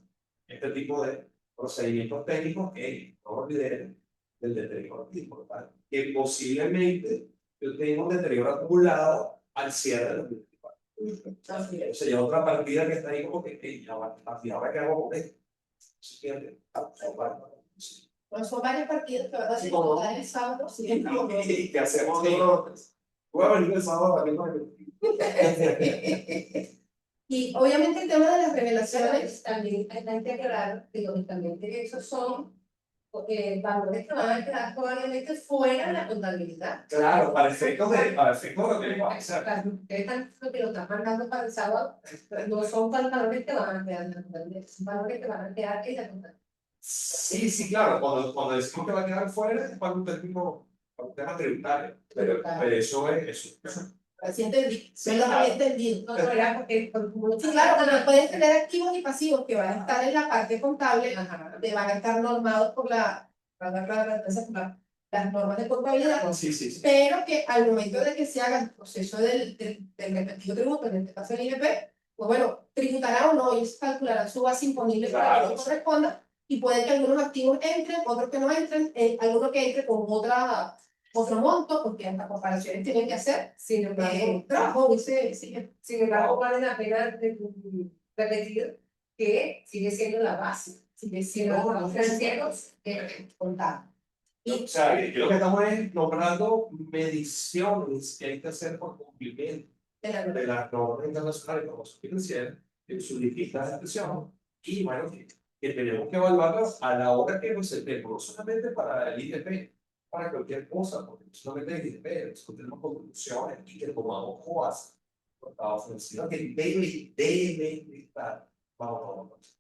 F: este tipo de procedimientos técnicos que no olviden del deterioro importante, que posiblemente yo tenga un deterioro acumulado al cierre del 2024. O sea, ya otra partida que está ahí como que ya va, ahora que hago con esto.
A: Bueno, son varias partidas que van a ser el sábado,
F: ¿Y qué hacemos nosotros? Voy a venir el sábado también con el...
A: Y obviamente el tema de las revelaciones también hay que aclarar que lógicamente esos son valores que van a quedar probablemente fuera de la contabilidad.
F: Claro, para efectos de lo que le va a hacer.
A: Ustedes están diciendo que lo están mandando para el sábado, no son valores que van a quedar en la contabilidad, son valores que van a quedar en la contabilidad.
F: Sí, sí, claro, cuando decimos que va a quedar fuera es para un tema tributario, pero eso es eso.
A: Así entendí, sí, lo había entendido. No, era porque, sí, claro, pero pueden tener activos y pasivos que van a estar en la parte contable, que van a estar normados por las normas de contabilidad,
F: Sí, sí, sí.
A: pero que al momento de que se haga el proceso del respectivo tributo, en este caso el INP, pues bueno, tributará o no, y se calculará su base imponible para que no corresponda, y puede que algunos activos entren, otros que no entren, algunos que entren con otro monto, porque las comparaciones tienen que hacer. Sin embargo, trabajo, sin embargo, vale la pena repetir que sigue siendo la base, sigue siendo los financieros contable.
F: O sea, yo lo que estamos es nombrando mediciones que hay que hacer por cumplimiento de las normas internacionales de promoción financiera, en sus distintas expresiones, y bueno, que tenemos que evaluarlas a la hora que nos sentemos, no solamente para el IDP, para cualquier cosa, porque no solamente el IDP, nosotros tenemos conclusiones y que tomamos COAS, por Estado financiero, que deben estar bajo normas.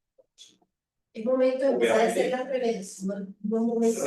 A: Es momento de empezar a hacer las revelaciones, no momento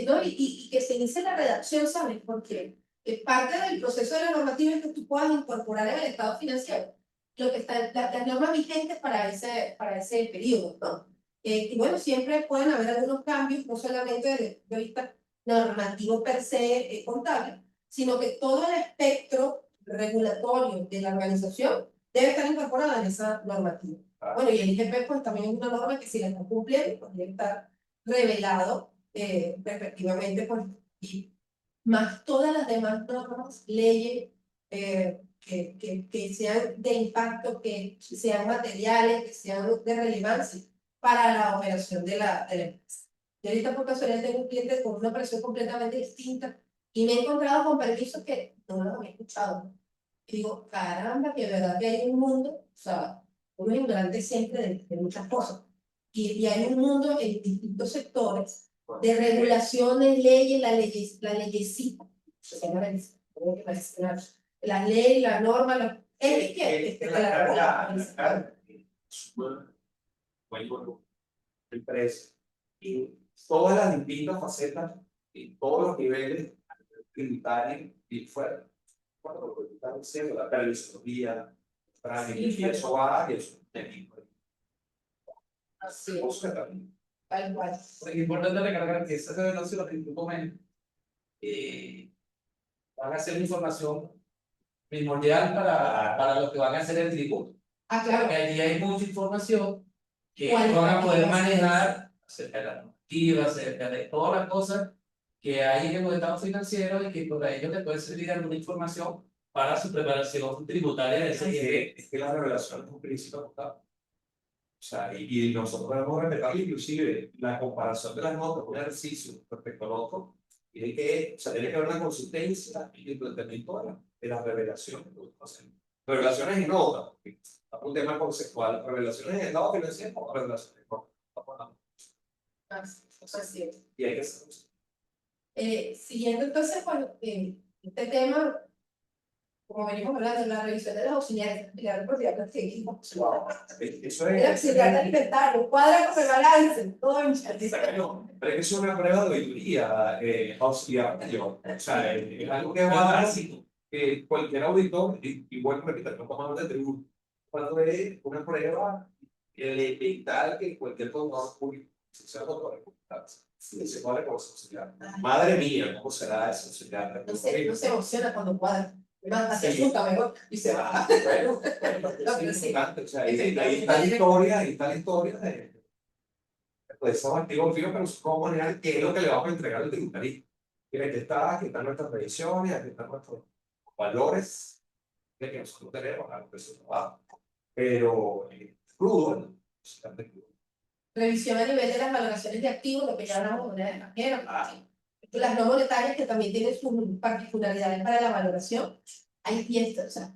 A: ¿no? Y que se inicie la redacción, ¿sabes? Porque parte del proceso de la normativa es que tú puedas incorporar en el estado financiero lo que está, las normas vigentes para ese periodo, ¿no? Y bueno, siempre pueden haber algunos cambios, no solamente desde el punto de vista normativo per se contable, sino que todo el espectro regulatorio de la organización debe estar incorporada en esa normativa. Bueno, y el IGP pues también es una norma que si la está cumpliendo, pues debe estar revelado respectivamente, pues, y más todas las demás normas, leyes que sean de impacto, que sean materiales, que sean de relevancia,
C: para la operación de la empresa. Yo ahorita por casualidad tengo un cliente con una operación completamente distinta y me he encontrado con permisos que no los había escuchado. Y digo, caramba, que de verdad que hay un mundo, o sea, uno es ignorante siempre de muchas cosas. Y hay un mundo en distintos sectores de regulaciones, leyes, la leyecita, se llama como que parece las leyes, las normas, es que la regula.
F: Empresa y todas las distintas facetas y todos los niveles tributarios y fuera. Cuando lo que están diciendo, la televisoría, y eso va y eso técnico.
C: Así es, tal cual.
D: Es importante recalcar que esas revelaciones que tú comentas van a ser información primordial para lo que van a hacer el tributo.
C: Ah, claro.
D: Porque allí hay mucha información que
C: ¿Cuál
D: van a poder
C: es?
D: manejar acerca de la normativa, acerca de todas las cosas que hay en los estados financieros y que por ello te puede servir alguna información para su preparación tributaria de ese
F: Es que la revelación es un principio total. O sea, y nosotros debemos respetar inclusive la comparación de las notas, un ejercicio respecto al otro, tiene que, o sea, tiene que haber una consistencia y el planteamiento de las revelaciones. Revelaciones y notas, porque es un tema conceptual, revelaciones en el lado financiero o revelaciones no.
C: Así es.
F: Y hay que hacer eso.
C: Siguiendo entonces con este tema, como venimos hablando, la revisión de los auxiliares, por cierto, seguimos.
F: Wow. Eso
C: El
F: es.
C: auxiliar alimentario, cuadra con el balance, concha.
F: Pero es que es una prueba de auditoría auxiliar mayor. O sea, es algo que va a dar que cualquier auditor, y bueno, repito, no estamos hablando de tributo, cuando es una prueba elemental que cualquier contador público, si sea contador público, se vale por auxiliar. Madre mía, ¿cómo será eso auxiliar?
C: No se emociona cuando cuadra. Se asusta mejor y se va.
F: Bueno, es importante, o sea, ahí está la historia, ahí está la historia de esos activos fijos, pero cómo manejar qué es lo que le vamos a entregar al tributarista. Mira, aquí están nuestras previsiones, aquí están nuestros valores de que nosotros tenemos a los precios de trabajo. Pero crudo, ¿no?
C: Revisión a nivel de las valoraciones de activos, lo que ya hablamos de moneda extranjera. Las no monetarias que también tienen sus particularidades para la valoración. Hay fiestas, o sea,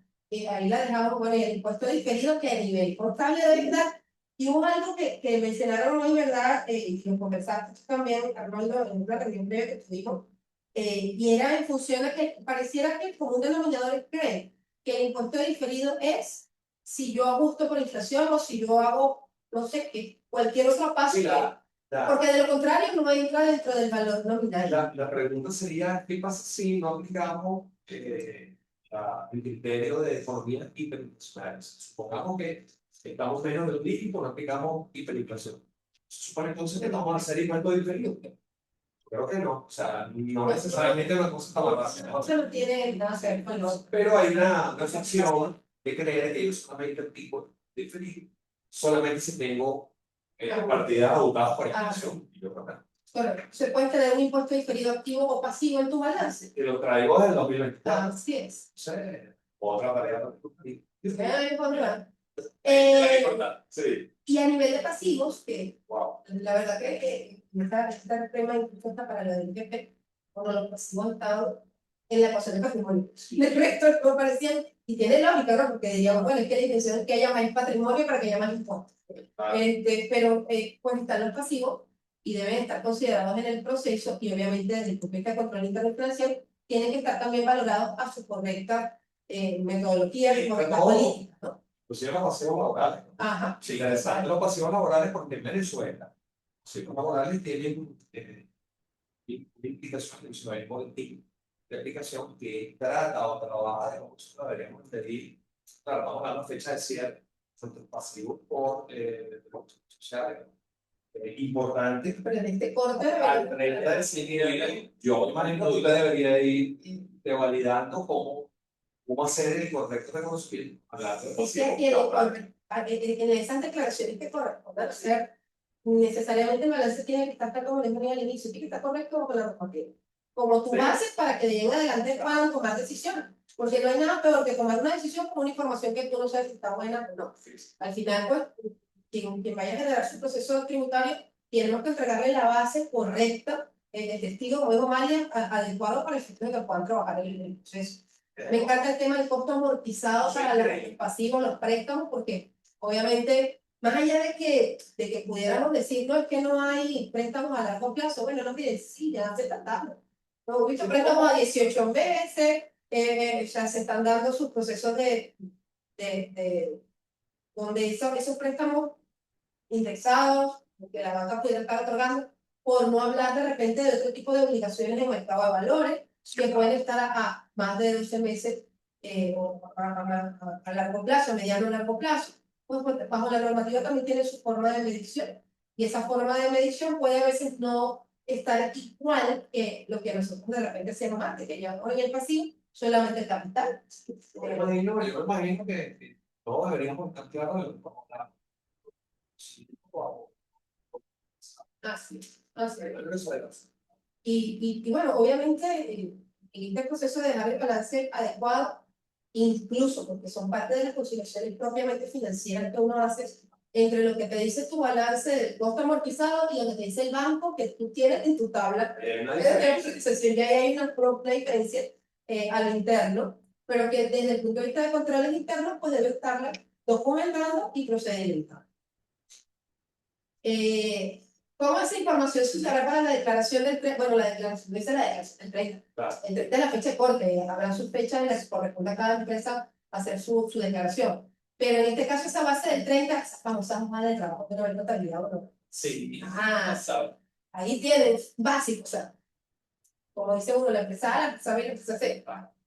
C: ahí la dejamos, bueno, y el impuesto diferido que a nivel contable de verdad. Y hubo algo que mencionaron hoy, ¿verdad? Y lo conversaste también, Arnoldo, en una reunión breve que tuvimos, y era en función de que pareciera que el común denominador cree que el impuesto diferido es si yo ajusto por inflación o si yo hago, no sé qué, cualquier otro paso.
F: Sí,
C: Porque de lo contrario no entra dentro del valor nominal.
F: la pregunta sería, ¿qué pasa si no aplicamos el criterio de economía hiperinflacionaria? Supongamos que estamos menos del dígito, no aplicamos hiperinflación. ¿Se supone entonces que no vamos a hacer impuesto diferido? Creo que no, o sea, no necesariamente una cosa está mal.
C: Eso no tiene nada que ver con los.
F: Pero hay una excepción de creer que yo solamente aplico diferido, solamente si tengo partidas adoptadas por inflación. Y yo creo que no.
C: Bueno, se puede tener un impuesto diferido activo o pasivo en tu balance.
F: Que lo traigo del 2024.
C: Así es.
F: Sí, otra tarea para sí.
C: Y a nivel de pasivos, que
F: Wow.
C: la verdad que esta tema incluso está para la del jefe, como los pasivos han estado en la ecuación de patrimonio. El resto no parecían, y tiene lógica, ¿no? Porque diríamos, bueno, es que la intención es que haya más patrimonio para que haya más impuestos. Pero pues están los pasivos y deben estar considerados en el proceso y obviamente desde el punto de vista de control internacional tienen que estar también valorados a su correcta metodología, su correcta política, ¿no?
F: Inclusive los pasivos laborales.
C: Ajá.
F: Sí, interesante los pasivos laborales porque en Venezuela los pasivos laborales tienen implicaciones de aplicación que trata o trabaja de cómo nosotros deberíamos pedir. Claro, vamos a dar una fecha de cierre frente al pasivo por sociales. Importante.
C: Pero en este corte
F: Al 30 de septiembre, yo imagino que usted debería ir revalidando cómo hacer el correcto reconocimiento.
C: es que en esas declaraciones que corresponden hacer, necesariamente el balance tiene que estar tal como les dije al inicio, tiene que estar correcto como con la normativa. Como tú haces para que de ahí en adelante puedan tomar decisiones. Porque no hay nada peor que tomar una decisión con una información que tú no sabes si está buena o no. Al final, pues,
A: quien vaya a generar su proceso tributario, tenemos que entregarle la base correcta, el testigo, como dijo María, adecuado para el efecto de que puedan trabajar en el proceso. Me encanta el tema del costo amortizado para los pasivos, los préstamos, porque obviamente, más allá de que pudiéramos decir, no, es que no hay préstamos a largo plazo, bueno, no miren, sí, ya se están dando. No, he visto préstamos a 18 meses, ya se están dando sus procesos donde esos préstamos indexados, que la banca pudiera estar otorgando, por no hablar de repente de otro tipo de obligaciones en el mercado de valores, que pueden estar a más de 12 meses o a largo plazo, a mediano o largo plazo. Pues, bajo la normativa también tiene su forma de medición, y esa forma de medición puede a veces no estar igual que lo que nosotros de repente hacemos antes, que llevamos en el pasivo solamente el capital.
F: Yo me imagino que todos deberíamos estar claros de cómo está.
A: Así, así. Y bueno, obviamente, en este proceso de dejar el balance adecuado, incluso porque son parte de las conciliaciones propiamente financieras que uno hace, entre lo que te dice tu balance del costo amortizado y lo que te dice el banco que tú tienes en tu tabla. Ya hay una diferencia a lo interno, pero que desde el punto de vista de controles internos, pues debe estarla documentando y procedimentando. ¿Cómo esa información se usará para la declaración del 30? Bueno, la declaración dice la declaración del 30.
F: Claro.
A: El 30 es la fecha de corte, habrá su fecha en la que corresponde a cada empresa hacer su declaración. Pero en este caso, esa base del 30, esa famosa hoja de trabajo de la notabilidad, ¿o no?
F: Sí,
A: Ahí tienes básico, o sea, como dice uno, la empresa sabe lo que se hace.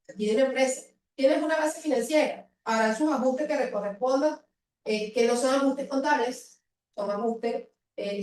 A: Aquí tiene una empresa, tienes una base financiera, harán sus ajustes que correspondan, que no son ajustes contables, son ajustes,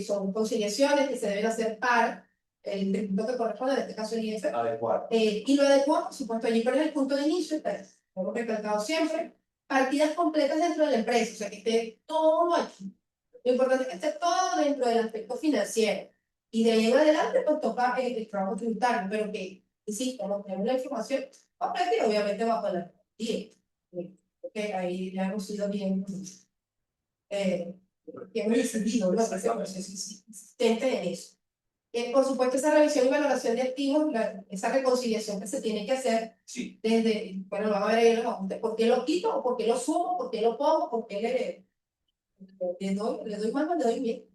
A: son conciliaciones que se deben hacer para el tributo que corresponde, en este caso el IF.
F: adecuado.
A: Y lo adecuado, por supuesto, allí cuál es el punto de inicio, pues, hemos recalcado siempre, partidas completas dentro de la empresa, o sea, que esté todo aquí. Lo importante es que esté todo dentro del aspecto financiero. Y de ahí en adelante, pues toca el trabajo tributario, pero que, insisto, no tenemos la información completa y obviamente bajo la guía. Porque ahí ya hemos sido bien, que hemos decidido, ¿no? Ese proceso insistente en eso. Por supuesto, esa revisión y valoración de activos, esa reconciliación que se tiene que hacer,
F: Sí.
A: desde, bueno, lo van a ver ahí en los ajustes, ¿por qué lo quito? ¿Por qué lo sumo? ¿Por qué lo pongo? ¿Por qué le doy más o le doy bien?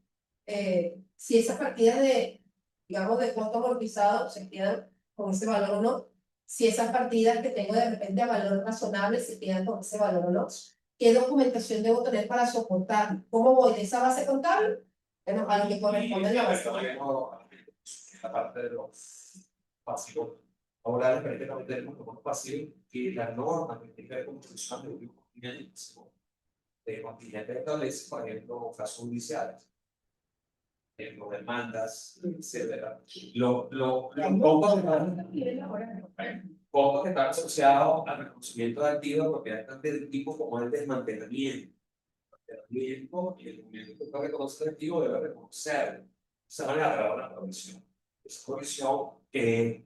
A: Si esas partidas de, digamos, de costo amortizado se quedan con ese valor o no, si esas partidas que tengo de repente a valor razonable se quedan con ese valor o no, qué documentación debo tener para soportar, cómo voy de esa base contable, bueno, a lo que corresponde a la base.
F: La parte de los pasivos. Ahora, prácticamente tenemos como pasivos que la norma que tiene que ver con función de un contingente establece, por ejemplo, casos judiciales, ejemplo, demandas, etcétera. Los costos que están asociados al reconocimiento de activos de propiedad del tipo como el desmantelamiento. Y el movimiento que reconoce el activo debe reconocer. Se van a agarrar una provisión. Esa provisión es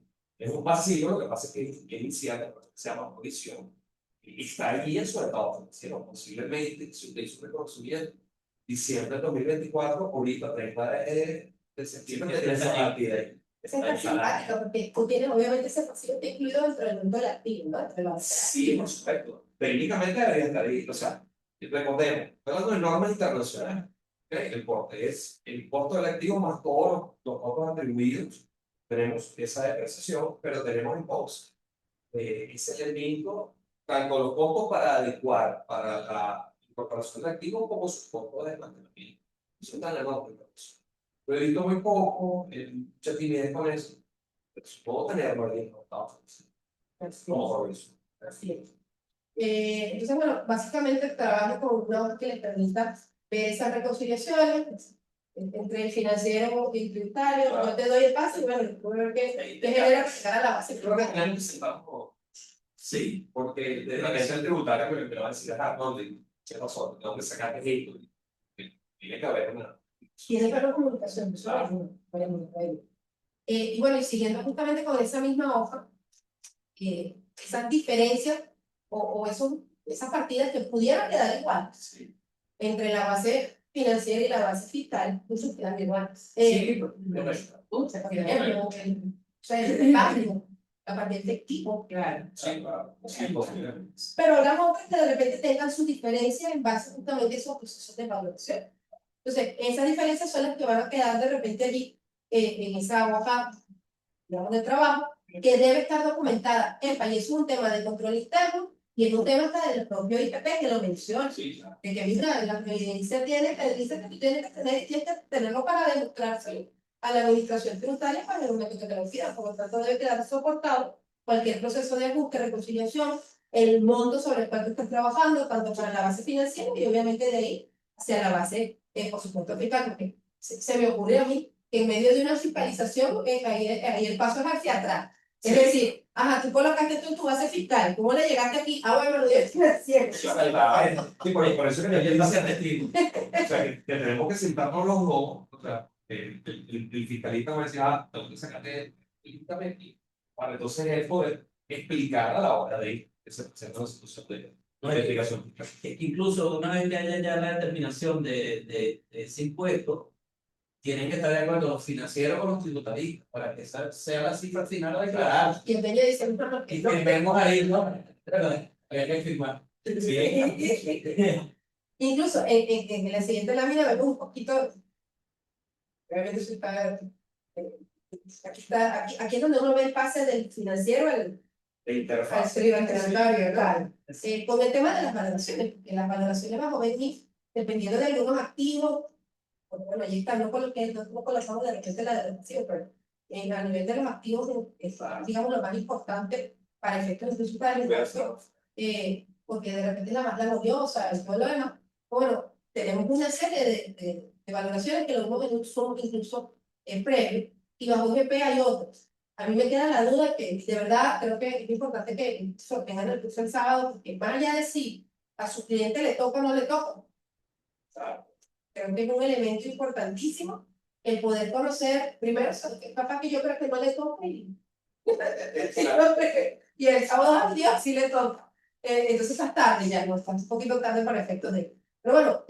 F: un pasivo, lo que pasa es que es inicial, se llama provisión. Y está ahí en su estado financiero. Posiblemente, si usted hizo un reconocimiento diciembre de 2024, ahorita 30 de septiembre, de esa partida.
A: Es simpático porque tú tienes obviamente ese pasivo incluido dentro del mundo del activo, ¿no? Entre los
F: Sí, por supuesto. Técnicamente debería estar ahí. O sea, recordemos, hablando de normas internacionales, el importe es el impuesto del activo más todos los costos atribuidos. Tenemos esa depreciación, pero tenemos impuestos. Ese elemento, tanto los costos para adecuar para la incorporación de activos como sus costos de mantenimiento. Eso está en la norma internacional. Lo he visto muy poco, mucha timidez con eso, pero puedo tenerlo ahí incorporado. Como por eso.
A: Así es. Entonces, bueno, básicamente trabajo con una hoja que les permita ver esas reconciliaciones entre el financiero y el tributario.
F: Claro.
A: Yo te doy el paso y bueno, voy a ver qué genera para la base.
F: Creo que tenemos que sentarnos. Sí, porque de la agencia tributaria que me va a decir, ¿qué pasó? ¿Dónde sacaste esto? Tiene que haber una.
A: Tiene que haber comunicación, eso es bueno. Y bueno, y siguiendo justamente con esa misma hoja, esas diferencias o esas partidas que pudieran quedar igual
F: Sí.
A: entre la base financiera y la base fiscal, muchos quedan iguales.
D: Sí,
A: Por ejemplo, el pago, la parte del efectivo.
C: Claro.
B: Sí, claro. Sí, posible.
A: Pero las otras que de repente tengan sus diferencias en base justamente a esos procesos de valoración. Entonces, esas diferencias son las que van a quedar de repente allí en esa hoja, digamos, de trabajo, que debe estar documentada. Y es un tema de control interno y es un tema hasta del propio IPP que lo menciona.
B: Sí, claro.
A: De que mira, la evidencia tiene, que dice que tú tienes que tenerlo para demostrarse a la administración tributaria para el momento que te lo pidan. Por lo tanto, debe quedar soportado cualquier proceso de ajuste, reconciliación, el monto sobre el cual tú estás trabajando, tanto para la base financiera y obviamente de ahí hacia la base, por supuesto, fiscal, porque se me ocurre a mí que en medio de una fiscalización, ahí el paso es hacia atrás. Es decir, ajá, tú colocaste tú en tu base fiscal, ¿cómo le llegaste aquí? Ah, bueno, lo dio financiero.
B: Sí, por eso que yo hacia destino. O sea, que tenemos que sentarnos los dos. O sea, el fiscalista me decía, tengo que sacarte explícitamente para entonces él poder explicar a la hora de hacer una situación de explicación.
D: Es que incluso una vez que haya ya la determinación de ese impuesto, tienen que estar de acuerdo los financieros con los tributaristas para que esa sea la cifra final a declarar.
A: Y el dueño dice, no,
D: Y que vemos ahí, ¿no? Hay que firmar.
A: incluso en la siguiente lámina vemos un poquito, realmente eso está, aquí es donde uno ve el pase del financiero al
B: De interfaz.
A: tributario, claro. Con el tema de las valoraciones, porque las valoraciones van a venir dependiendo de algunos activos, porque, bueno, ahí está, no colocamos de repente la deducción, pero a nivel de los activos es, digamos, lo más importante para efectos de la inversión, porque de repente la más laboriosa, el suelo demás, bueno, tenemos una serie de valoraciones que lo vemos son incluso previos, y bajo GP hay otros. A mí me queda la duda que de verdad creo que es importante que sortengan el curso el sábado, porque más allá de si a su cliente le toca o no le toca, creo que es un elemento importantísimo el poder conocer, primero, capaz que yo creo que no le toca y el sábado día sí le toca. Entonces es tarde ya, no está un poquito tarde para efectos de. Pero bueno,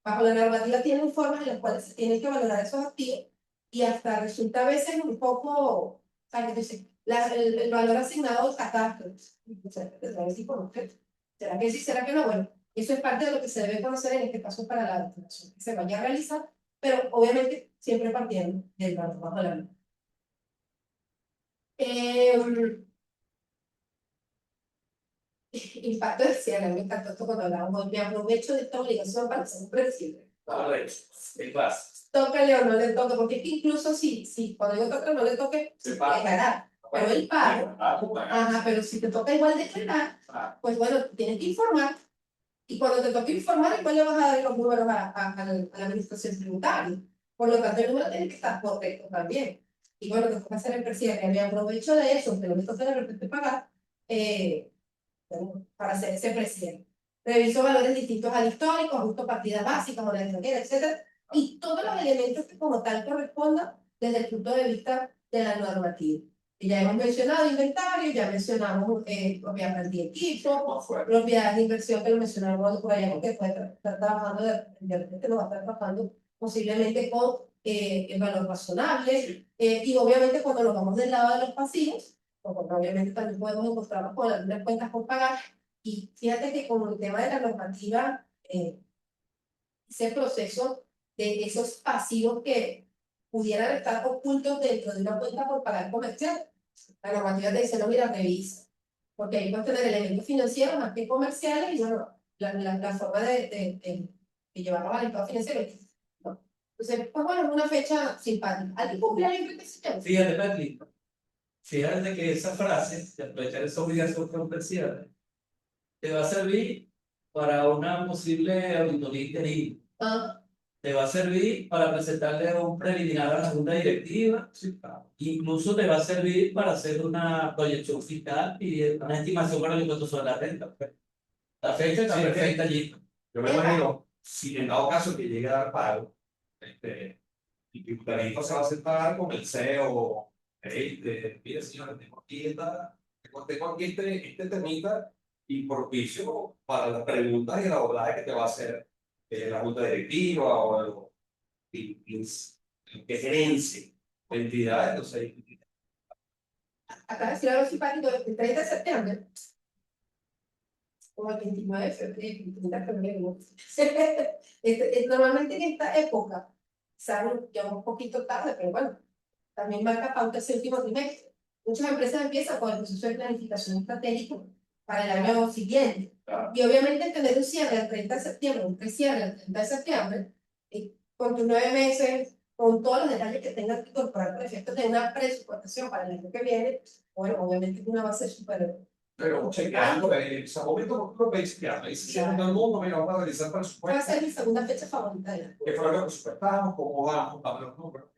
A: bajo la normativa tienen formas en las cuales se tienen que valorar esos activos y hasta resulta a veces un poco, o sea, que dice, el valor asignado al catastro. O sea, ¿será que sí, será que no? Bueno, eso es parte de lo que se debe conocer en este caso para la declaración que se vaya a realizar, pero obviamente siempre partiendo del valor bajo la norma. Impacto del cielo, me encantó esto cuando hablábamos, me aprovecho de esta obligación para ser un presidente.
B: Es más,
A: Tócale o no le toque, porque es que incluso si cuando yo toque o no le toque,
B: se
A: es
B: paga.
A: ganar. Pero el pago, ajá, pero si te toca igual declarar, pues bueno, tienes que informar. Y cuando te toque informar, igual le vas a dar los números a la administración tributaria. Por lo tanto, el número tiene que estar correcto también. Y bueno, te toca hacer el presidente. Me aprovecho de eso, que no me toca de repente pagar, para hacer ese presidente. Reviso valores distintos al histórico, ajusto partidas básicas, moneda extranjera, etc. Y todos los elementos que como tal correspondan desde el punto de vista de la normativa. Y ya hemos mencionado inventario, ya mencionamos propiedad de equipo, propiedad de inversión que lo mencionamos por allá, porque puede estar trabajando, de repente lo va a estar trabajando posiblemente con el valor razonable. Y obviamente cuando nos vamos del lado de los pasivos, porque obviamente también podemos encontrarnos con algunas cuentas por pagar. Y fíjate que como el tema de la normativa, ese proceso de esos pasivos que pudieran estar ocultos dentro de una cuenta por pagar comercial, la normativa te dice, no, mira, revisa, porque ahí puedes tener elementos financieros más que comerciales y bueno, la forma de llevarlo al estado financiero. ¿No? Entonces, pues bueno, es una fecha simpática. ¿Alguien cumpleaños en este
D: Fíjate, Berlín, fíjate que esa frase, de aprovechar esa obligación que usted cierre, te va a servir para una posible auditoría interina.
A: Ah,
D: Te va a servir para presentarle un preliminar a la junta directiva. Incluso te va a servir para hacer una proyección fiscal y una estimación para el impuesto sobre la renta. La fecha está perfecta allí.
B: Yo me imagino, si en dado caso que llegue a dar pago, el tributarista se va a sentar con el CEO, mire señor, tengo aquí este temita y propicio para las preguntas y el abordaje que te va a hacer
F: la junta directiva o algo que gerencie la entidad, entonces
A: Acá decir algo simpático, el 30 de septiembre, como el 29 de febrero, el 30 de febrero, ¿no? Normalmente en esta época, salen ya un poquito tarde, pero bueno, también marca pauta ese último trimestre. Muchas empresas empiezan con el proceso de planificación estratégica para el año siguiente. Y obviamente tener un cierre el 30 de septiembre, un precierre el 30 de septiembre, con tus 9 meses, con todos los detalles que tengas que incorporar por efectos de una presupuestación para el año que viene, bueno, obviamente es una base súper.
F: pero chequeando, en ese momento no lo chequeando, y si se todo el mundo, mira, vamos a realizar
A: Va a
F: presupuesto,
A: ser mi segunda fecha favorita del año.
F: qué fue lo que presupuestamos, cómo vamos, vamos los números,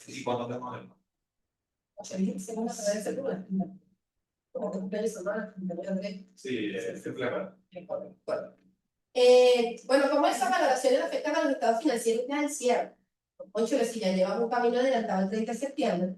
F: y cuándo tenemos el
A: O sea, dije que se van a traer ese lugar. Como que cumpleaños semana,
F: sí, problema.
A: Bueno, ¿cómo esas valoraciones afectan a los estados financieros al cierre? Ocho, si ya llevas un camino adelantado el 30 de septiembre,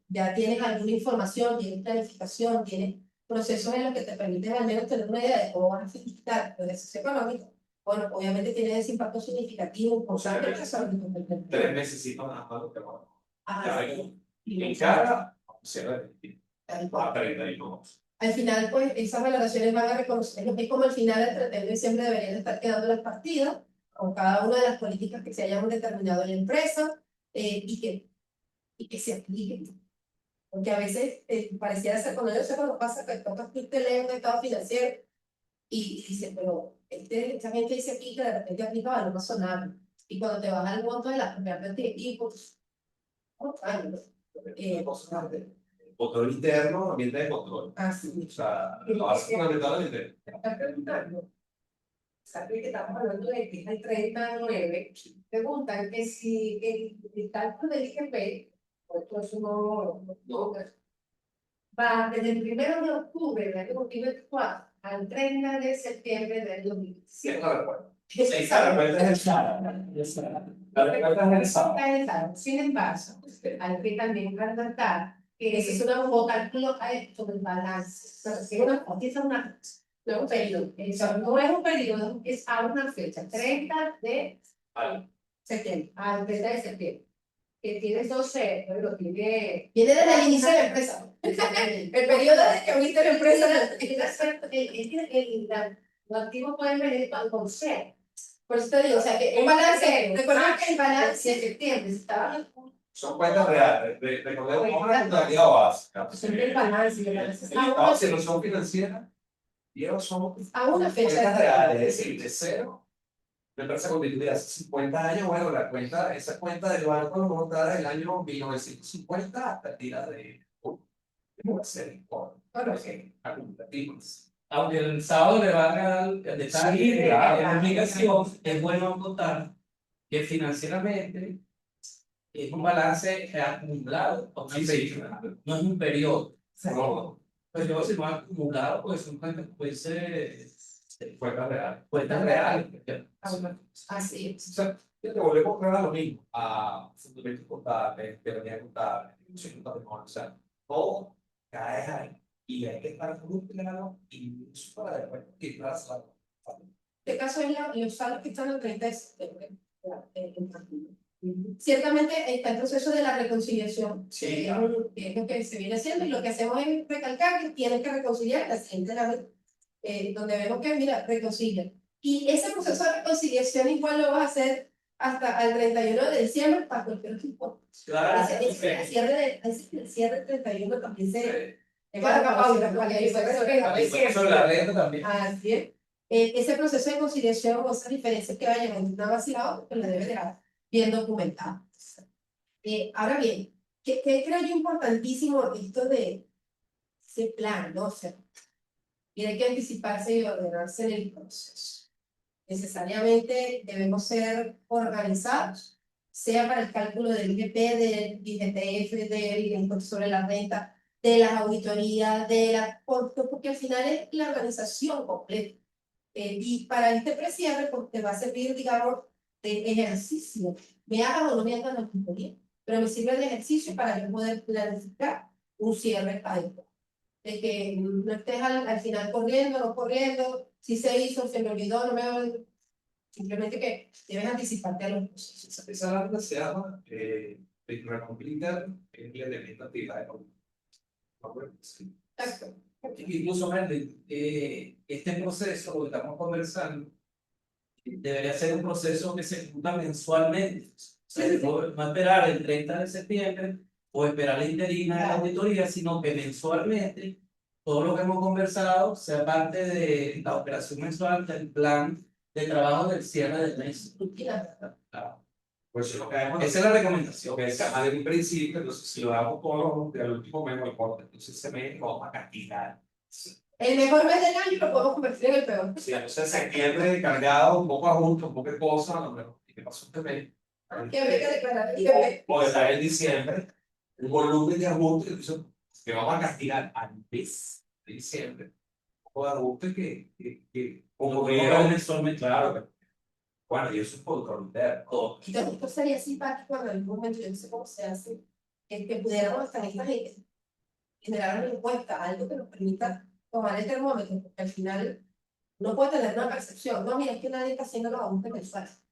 A: ya tienes alguna información, tienes planificación, tienes procesos en los que te permiten al menos tener una idea de cómo vas a fiscalizar tu ejercicio económico. Bueno, obviamente tiene ese impacto significativo, importante, pero eso es lo que te
F: 3 meses nada más lo que vamos. Ya
A: Ah,
F: hay en cada cierre de
A: tal
F: a
A: cual.
F: 31.
A: Al final, pues, esas valoraciones van a reconocer, es como al final, el 31 de diciembre deberían estar quedando las partidas, con cada una de las políticas que se hayan determinado en la empresa, y que se apliquen. Porque a veces pareciera ser cuando yo sé cuando pasa que toca que usted lee un estado financiero y dice, pero esta gente dice aquí que de repente aplica valor razonable. Y cuando te vas al monto de la propiedad de equipos,
F: Control interno, ambiente de control.
A: así.
F: O sea, lo hace fundamentalmente.
C: Está preguntando, sabe que estamos hablando de que es el 39, preguntan que si el cálculo del IGP, pues eso no, va desde el 1 de octubre del año 2024 al 30 de septiembre del 2027.
F: La respuesta. Sí, la respuesta es el sábado. La respuesta es el sábado.
C: Sin embargo, hay que también adaptar que
A: Ese es
C: es un cálculo sobre el balance. Es una, no es un periodo, no es un periodo, es a una fecha, 30 de septiembre, al 30 de septiembre. Que tiene 12, bueno, tiene.
A: Viene desde el inicio de la empresa. El periodo desde que abriste la empresa.
C: Los activos pueden venir con C.
A: Por eso te digo, o sea, que un balance, recuerda que el balance
C: de septiembre estaba.
F: Son cuentas reales. Recordemos una contabilidad básica.
C: Son el balance, el balance.
F: Si no son financieras, ellos son
A: a una fecha
F: cuentas reales, es decir, de cero. La empresa constituida hace 50 años, bueno, esa cuenta del banco nos montada del año 1950 hasta el día de hoy. ¿Cómo va a ser? Acumulativos.
D: Aunque el sábado le van a dar detalle
F: Sí,
D: de
F: claro.
D: la explicación, es bueno notar que financieramente es un balance acumulado, o
F: Sí, sí, claro.
D: no es un periodo.
F: No,
D: Pues yo si no acumulado, pues son cuentas,
F: cuentas reales.
D: cuentas reales.
A: Así es.
F: O sea, te volvemos a lo mismo, a fundamentos contables, teoría contable, institución contable, o sea, todo cae ahí. Y hay que estar muy claro y eso para después que pasa.
A: Este caso es los saldos que están el 30 de septiembre. Ciertamente está el proceso de la reconciliación,
F: Sí,
A: que es lo que se viene haciendo, y lo que hacemos es recalcar que tienen que reconciliar la siguiente lámina, donde vemos que, mira, reconcilian. Y ese proceso de reconciliación igual lo vas a hacer hasta el 31 de diciembre para cualquier tipo.
D: Claro,
A: El cierre del 31 también se
D: eso la renta también.
A: Así es. Ese proceso de conciliación o esas diferencias que vayan de una base a la otra, pues lo debe dejar bien documentado. Ahora bien, ¿qué creo yo importantísimo esto de ese plan, ¿no? O sea, tiene que anticiparse y ordenarse en el proceso. Necesariamente debemos ser organizados, sea para el cálculo del IGP, del IGTF, del impuesto sobre la renta, de las auditorías, porque al final es la organización completa. Y para este precierre, pues te va a servir, digamos, de ejercicio. Me hagan o no me hagan la auditoría, pero me sirve de ejercicio para yo poder planificar un cierre adecuado. De que no estés al final corriendo, no corriendo, si se hizo, se me olvidó, no me olvidó. simplemente que debes anticiparte a los procesos.
F: Esa lámina se llama Complica el elemento de actividad económica. Sí.
A: Exacto.
D: Incluso, Merlin, este proceso, lo que estamos conversando, debería ser un proceso que se ejecuta mensualmente. O sea, no esperar el 30 de septiembre o esperar la interina de la auditoría, sino que mensualmente todo lo que hemos conversado sea parte de la operación mensual del plan de trabajo del cierre del mes. Claro.
F: Pues lo que hagamos
D: Esa es la recomendación.
F: que es de un principio, entonces si lo damos todo al último mes, no importa, entonces ese mes lo vamos a castigar.
A: El mejor mes del año lo podemos convertir en el peor.
F: Sí, entonces septiembre cargado, un poco ajuste, un poco de cosas, a lo mejor, ¿y qué pasó este mes?
A: Que habría que declarar.
F: O está en diciembre, un volumen de ajuste, entonces, que vamos a castigar al mes de diciembre. Un poco de ajuste que
D: Como
F: ocurrieron
D: mensualmente.
F: claro. Bueno, y eso es control interno.
A: Esto sería simpático en algún momento, yo no sé cómo se hace, que pudiéramos hasta esta gente generar una encuesta, algo que nos permita tomar el termómetro, porque al final no puede tener una percepción, no, mira, es que nadie está haciendo los ajustes mensuales.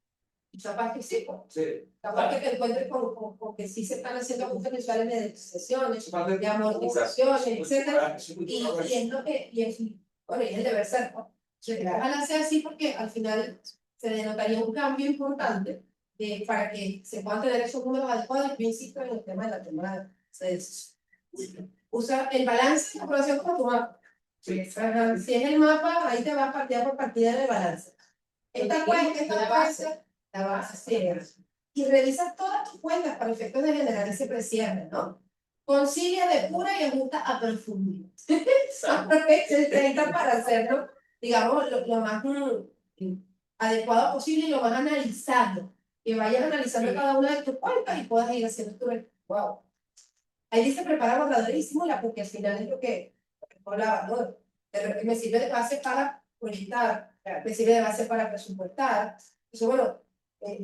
A: Y capaz que sí, pues.
F: Sí.
A: Capaz que te encuentres con que sí se están haciendo ajustes mensuales de depreciaciones,
F: Parte
A: de amortizaciones, etcétera. Y
F: es
A: es lo que, y es, bueno, y es el deber ser, ¿no? Ojalá sea así porque al final se denotaría un cambio importante para que se puedan tener esos números adecuados. Yo insisto en el tema de la toma de usa el balance de la aprobación como tu mapa. Ajá, si es el mapa, ahí te va partida por partida de balance. Esta cuenta, esta base, la base, sí. Y revisas todas tus cuentas para efectos de generar ese precierre, ¿no? Concilia, depura y ajusta a profundidad. Aprovecha el 30 para hacerlo, digamos, lo más adecuado posible y lo más analizado. Que vayas analizando cada una de tus cuentas y puedas ir haciendo tu wow. Ahí dice prepara borrador y simula, porque al final es lo que hablaba, ¿no? Me sirve de base para proyectar, me sirve de base para presupuestar. Entonces, bueno,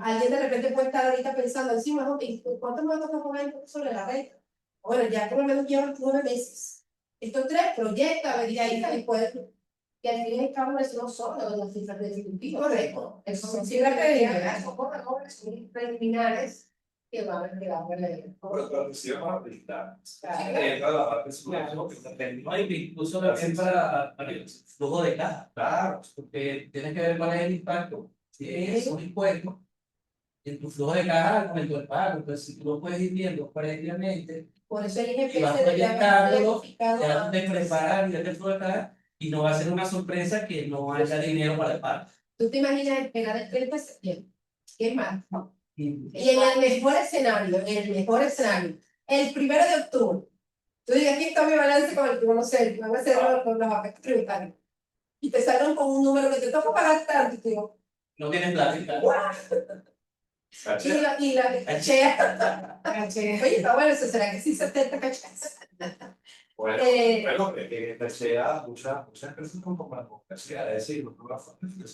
A: alguien de repente puede estar ahorita pensando encima, ¿no? ¿Cuánto me va a tocar comentar sobre la renta? Bueno, ya por lo menos llevan 9 meses. Estos 3 proyecta, verifica y puedes. Y al fin y al cabo, eso no son las cifras definitivas. Correcto. Eso son cifras preliminares. Son preliminares que van a leer.
F: Pero sí vamos a habilitar.
D: No, incluso también para el flujo de caja.
F: Claro.
D: Porque tienes que ver cuál es el impacto. Si es un impuesto, en tu flujo de caja con el pago. Entonces, si tú lo puedes ir viendo previamente,
A: Por eso el IGP
D: y vas
A: se debe haber
D: proyectándolo,
A: planificado
D: ya
A: antes.
D: te preparas y ya te flujo de caja, y no va a ser una sorpresa que no haya dinero para el pago.
A: Tú te imaginas esperar el 30 de septiembre. ¿Qué más?
D: Y
A: Y en el mejor escenario, el 1 de octubre, tú digas, aquí está mi balance con el que no sé, van a hacer los aspectos tributarios. Y te salgan con un número que te toca pagar tanto, y te digo,
D: no tienes plata.
A: ¡guau! Y la cachea. Oye, está bueno eso, ¿será que sí 70 cacheas?
F: Bueno, bueno, que sea muchas empresas con capacidad de decir, no la fuente de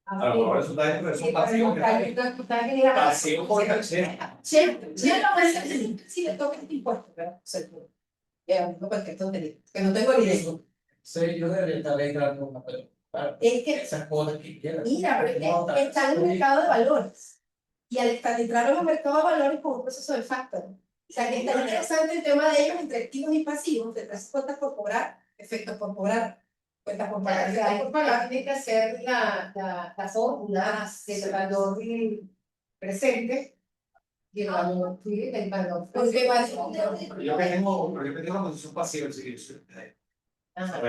F: a lo mejor eso está dentro de esos pasivos que hay. Pasivo por cachea.
A: Ya lo voy a hacer si le toca este impuesto, pero seguro. No cualquier tontería, que no tengo ni idea.
D: Sí, yo debería estar registrando una pero
A: Es que,
D: esas cosas que quieras.
A: mira, pero está en el mercado de valores. Y al estar entrando en los mercados de valores con un proceso de factoring. O sea, que está interesante el tema de ellos entre activos y pasivos, de las cuentas por cobrar, efectos por cobrar, cuentas por pagar.
C: Hay por pagar, tiene que hacer las fórmulas del valor presente y el valor del valor.
A: Porque
F: Yo que tengo una posición pasiva, sí,
A: Ajá.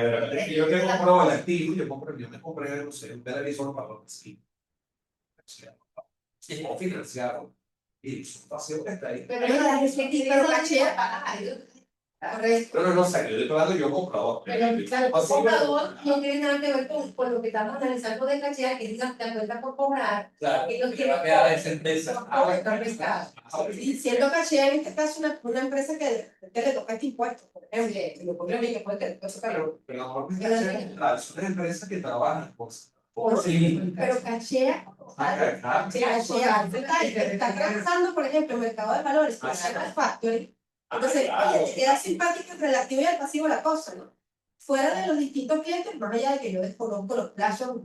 F: yo que compro el activo, yo me compré, no sé, un televisor para los vecinos. O financiado. Y su pasivo que está ahí.
A: Pero cachea.
F: No sé, yo estoy hablando yo comprador.
C: Pero el comprador no tiene nada que ver con lo que estamos analizando de cachea, que es la cuenta por cobrar.
D: Claro,
C: que no
D: que
C: tiene
D: va a quedar esa empresa.
A: Y siendo cachea en este caso una empresa que le toca este impuesto, por ejemplo, que lo pone bien, que puede tener eso calor.
F: Pero normalmente son empresas que trabajan
D: Sí.
A: Pero cachea, está trabajando, por ejemplo, en mercado de valores, con el factoring. Entonces, oye, te queda simpática entre el activo y el pasivo la cosa, ¿no? Fuera de los distintos clientes, más allá de que yo desconozco los plazos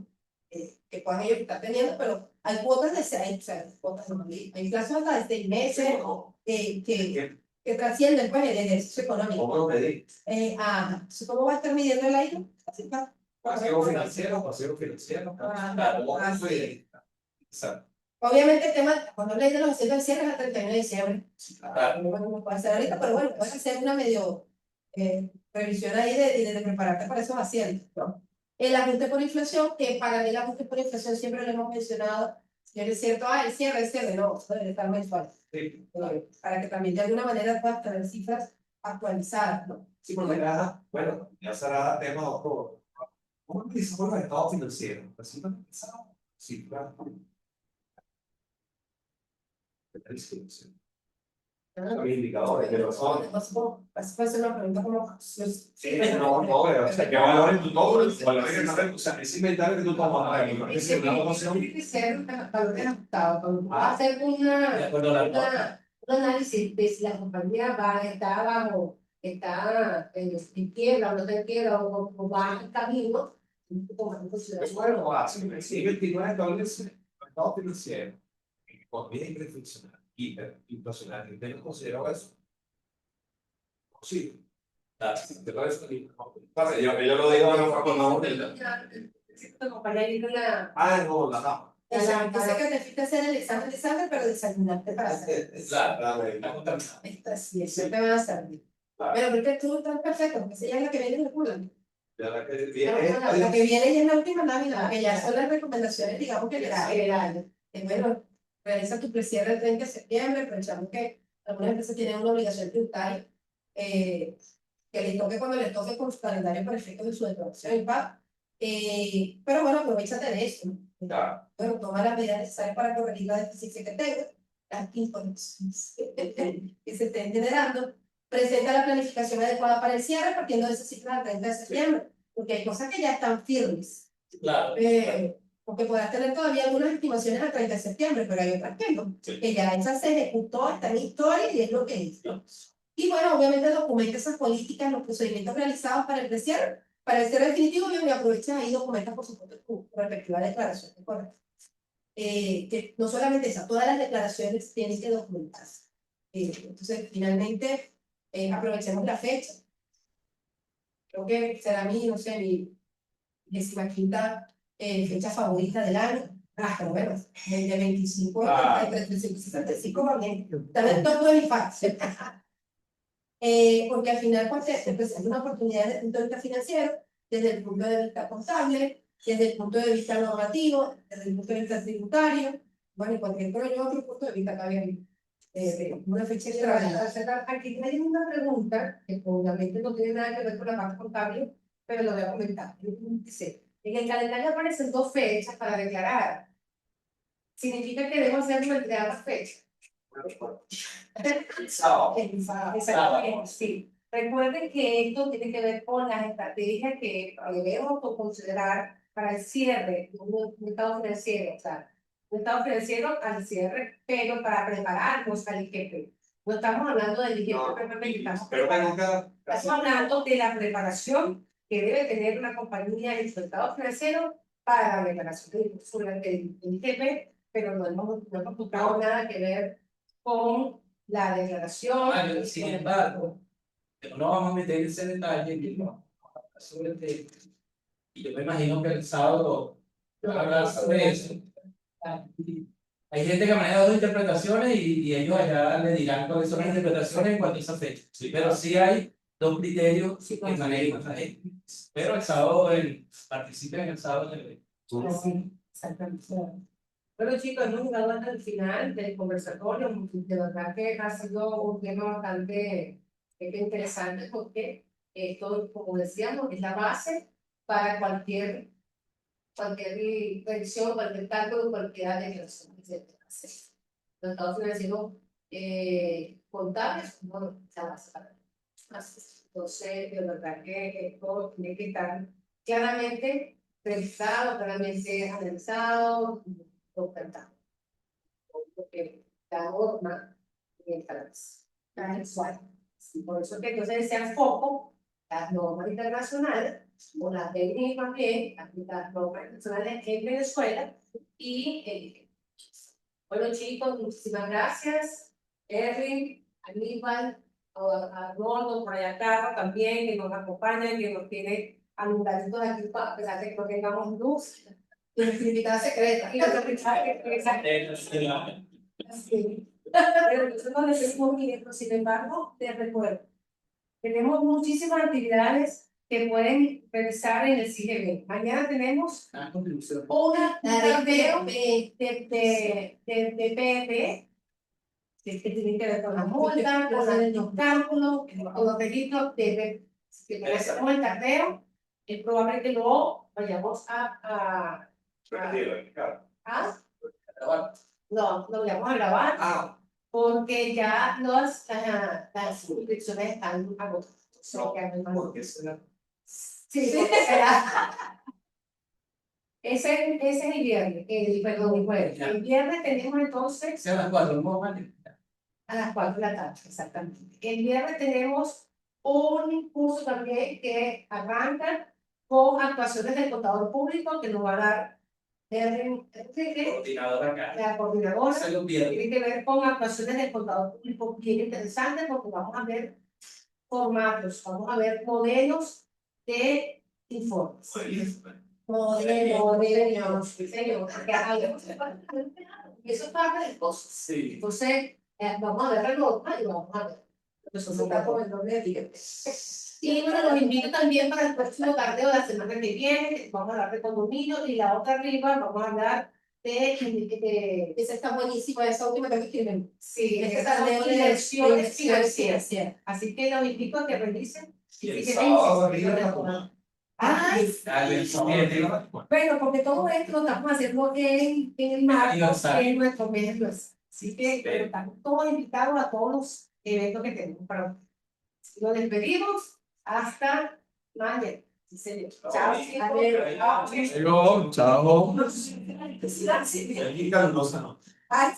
A: que puedan ellos estar teniendo, pero hay cuotas de 6, o sea, cuotas hay plazos hasta de 6 meses que trascienden pues, el ejercicio económico.
F: ¿Cómo lo medí?
A: Entonces, ¿cómo va a estar midiendo el aire? Así va.
F: Pasivo financiero, pasivo financiero. Claro, sí. Exacto.
A: Obviamente el tema, cuando ley de los asientos del cierre es el 31 de diciembre.
F: Claro.
A: No puede ser ahorita, pero bueno, puedes hacer una medio revisión ahí de prepararte para esos asientos, ¿no? El ajuste por inflación, que para mí el ajuste por inflación siempre lo hemos mencionado, si es cierto, el cierre, no, eso debe estar mensual.
F: Sí.
A: Para que también de alguna manera puedas tener cifras actualizadas, ¿no?
F: Sí, porque nada, bueno, ya será tema otro. ¿Cómo utilizamos los estados financieros? Así lo utilizamos. Sí, claro. Los indicadores de los órdenes.
A: Así puede ser una pregunta como...
F: Sí, no, o sea, ¿qué valores tú tomas? Valores que no, o sea, ese inventario que tú tomas, a ver, me parece una evaluación.
C: Tiene que ser valores ajustados. Cuando tú vas a hacer un análisis de si la compañía está abajo, está en quiebra o no está en quiebra o va en camino,
F: Bueno, así, sí, 29 establece los estados financieros, economía hiperinflacionaria, hiperinflacionaria, ¿tengo considerado eso? Sí. ¿Te parece? Yo lo digo de una forma más bonita. No, la dama.
A: Dice que te fuiste a hacer el examen de sangre, pero desayunaste para hacer.
F: Exactamente.
A: Esta sí, eso te va a servir. Pero porque tú estás perfecto, porque esa ya es la que viene en el culo.
F: La que
A: La que viene ya es la última lámina, que ya son las recomendaciones, digamos que generales. Bueno, realiza tu precierre el 30 de septiembre, aprovechamos que algunas empresas tienen una obligación tributaria, que les toque cuando les toque con su calendario para efectos de su declaración y pago. Pero bueno, aprovechate de eso.
F: Claro.
A: Bueno, toma las medidas necesarias para corregir la deficiencia que tengas, las informaciones que se estén generando, presenta la planificación adecuada para el cierre partiendo de esas cifras al 30 de septiembre, porque hay cosas que ya están firmes.
F: Claro.
A: Porque podrás tener todavía algunas estimaciones al 30 de septiembre, pero hay otras que no, que ya esa se ejecutó, está en historia y es lo que es, ¿no? Y bueno, obviamente documenta esas políticas, los procedimientos realizados para el cierre, para el cierre definitivo, y aprovecha ahí documenta, por supuesto, tu respectiva declaración, ¿correcto? Que no solamente esa, todas las declaraciones tienen que documentarse. Entonces, finalmente, aprovechemos la fecha. Creo que será no sé, mi 15ª fecha favorita del año. Pero bueno, de 25 a 365 va bien. También todo el infarto. Porque al final pues, se presenta una oportunidad desde el punto de vista financiero, desde el punto de vista contable, desde el punto de vista normativo, desde el punto de vista tributario, bueno, y cualquier otro punto de vista también. Una fecha extraordinaria.
C: Aquí hay una pregunta que obviamente no tiene nada que ver con la parte contable, pero lo voy a comentar. Dice, en el calendario aparecen 2 fechas para declarar. ¿Significa que debo hacerlo entre ambas fechas? Exactamente, sí. Recuerden que esto tiene que ver con las estrategias que debemos considerar para el cierre de un estado financiero, o sea, un estado financiero al cierre, pero para prepararnos al IGP. No estamos hablando del IGP, estamos hablando de la preparación que debe tener una compañía en su estado financiero para la declaración del IGP, pero no hemos buscado nada que ver con la declaración.
D: Sin embargo, pero no vamos a meter ese detalle que no, sobre el tema. Y yo me imagino que el sábado van a hablar sobre eso. Hay gente que maneja 2 interpretaciones y ellos allá le dirán cuáles son las interpretaciones en cuanto a esa fecha. Sí, pero sí hay 2 criterios que manejan la gente. Pero el sábado, participen en el sábado del evento.
C: Sí, exactamente. Bueno, chicos, hemos llegado hasta el final del conversatorio. De verdad que ha sido un tema bastante interesante porque esto, como decíamos, es la base para cualquier predicción, cualquier cálculo, cualquier declaración que se hace. Los estados financieros contables, bueno, la base para eso. Entonces, de verdad que esto tiene que estar claramente revisado, claramente analizado, documentado. Porque la norma mensual. Por eso que entonces se enfoca las normas internacionales una técnica también, aplicar normas nacionales en Venezuela. Y bueno, chicos, muchísimas gracias. Erwin, Aníbal, a Arnoldo, por allá Carlos también, que nos acompaña, que nos tiene alumbraditos aquí, a pesar de que no tengamos luz.
A: Identificada secreta.
C: Y la Sí. Pero entonces no le pedimos dinero, sin embargo, te recuerdo. Tenemos muchísimas actividades que pueden realizar en el CIGB. Mañana tenemos
D: La contribución.
C: una
A: La
C: de PEP, que tiene que ver con la multa, con los cálculos, con los registros de que hacemos el carteo. Es probable que luego vayamos a no, lo vamos a grabar porque ya las suscripciones están agotadas. O sea, que hay más. Sí, porque será. Ese es el viernes, perdón, el jueves. El viernes tenemos entonces
D: Sea las 4, no vale.
C: a las 4 de la tarde, exactamente. El viernes tenemos un curso también que arranca con actuaciones del contador público que nos va a dar Enrique,
D: Coordinador acá.
C: la coordinadora.
D: Se lo pierdo.
C: Tiene que ver con actuaciones del contador público bien interesantes porque vamos a ver formatos, vamos a ver modelos de informes. Modelos, señor. Y eso es parte del costo.
D: Sí.
C: Entonces, vamos a ver la nota y vamos a ver. Eso está como el doble de billetes. Y bueno, los invito también para el próximo tardeo de la semana que viene. Vamos a hablar de condominio y la otra arriba vamos a hablar de
A: Esa está buenísima, esa última que escriben.
C: sí,
A: Ese
C: esas
A: tardeo de
C: inversiones financieras.
A: financieras.
C: Así que los invito a que revisen.
F: Y el
C: Si
F: sábado
C: quieren,
F: arriba la tomada.
C: Ay, bueno, porque todo esto lo estamos haciendo en el marco
D: Aniversario.
C: de nuestro mes aniversario. Así que bueno, estamos todos invitados a todos los eventos que tenemos para ustedes. Nos despedimos hasta mañana. Sí, señor. Chao, chicos.
E: Chao.
C: Gracias.
F: Y Carlos, no.
C: Ay.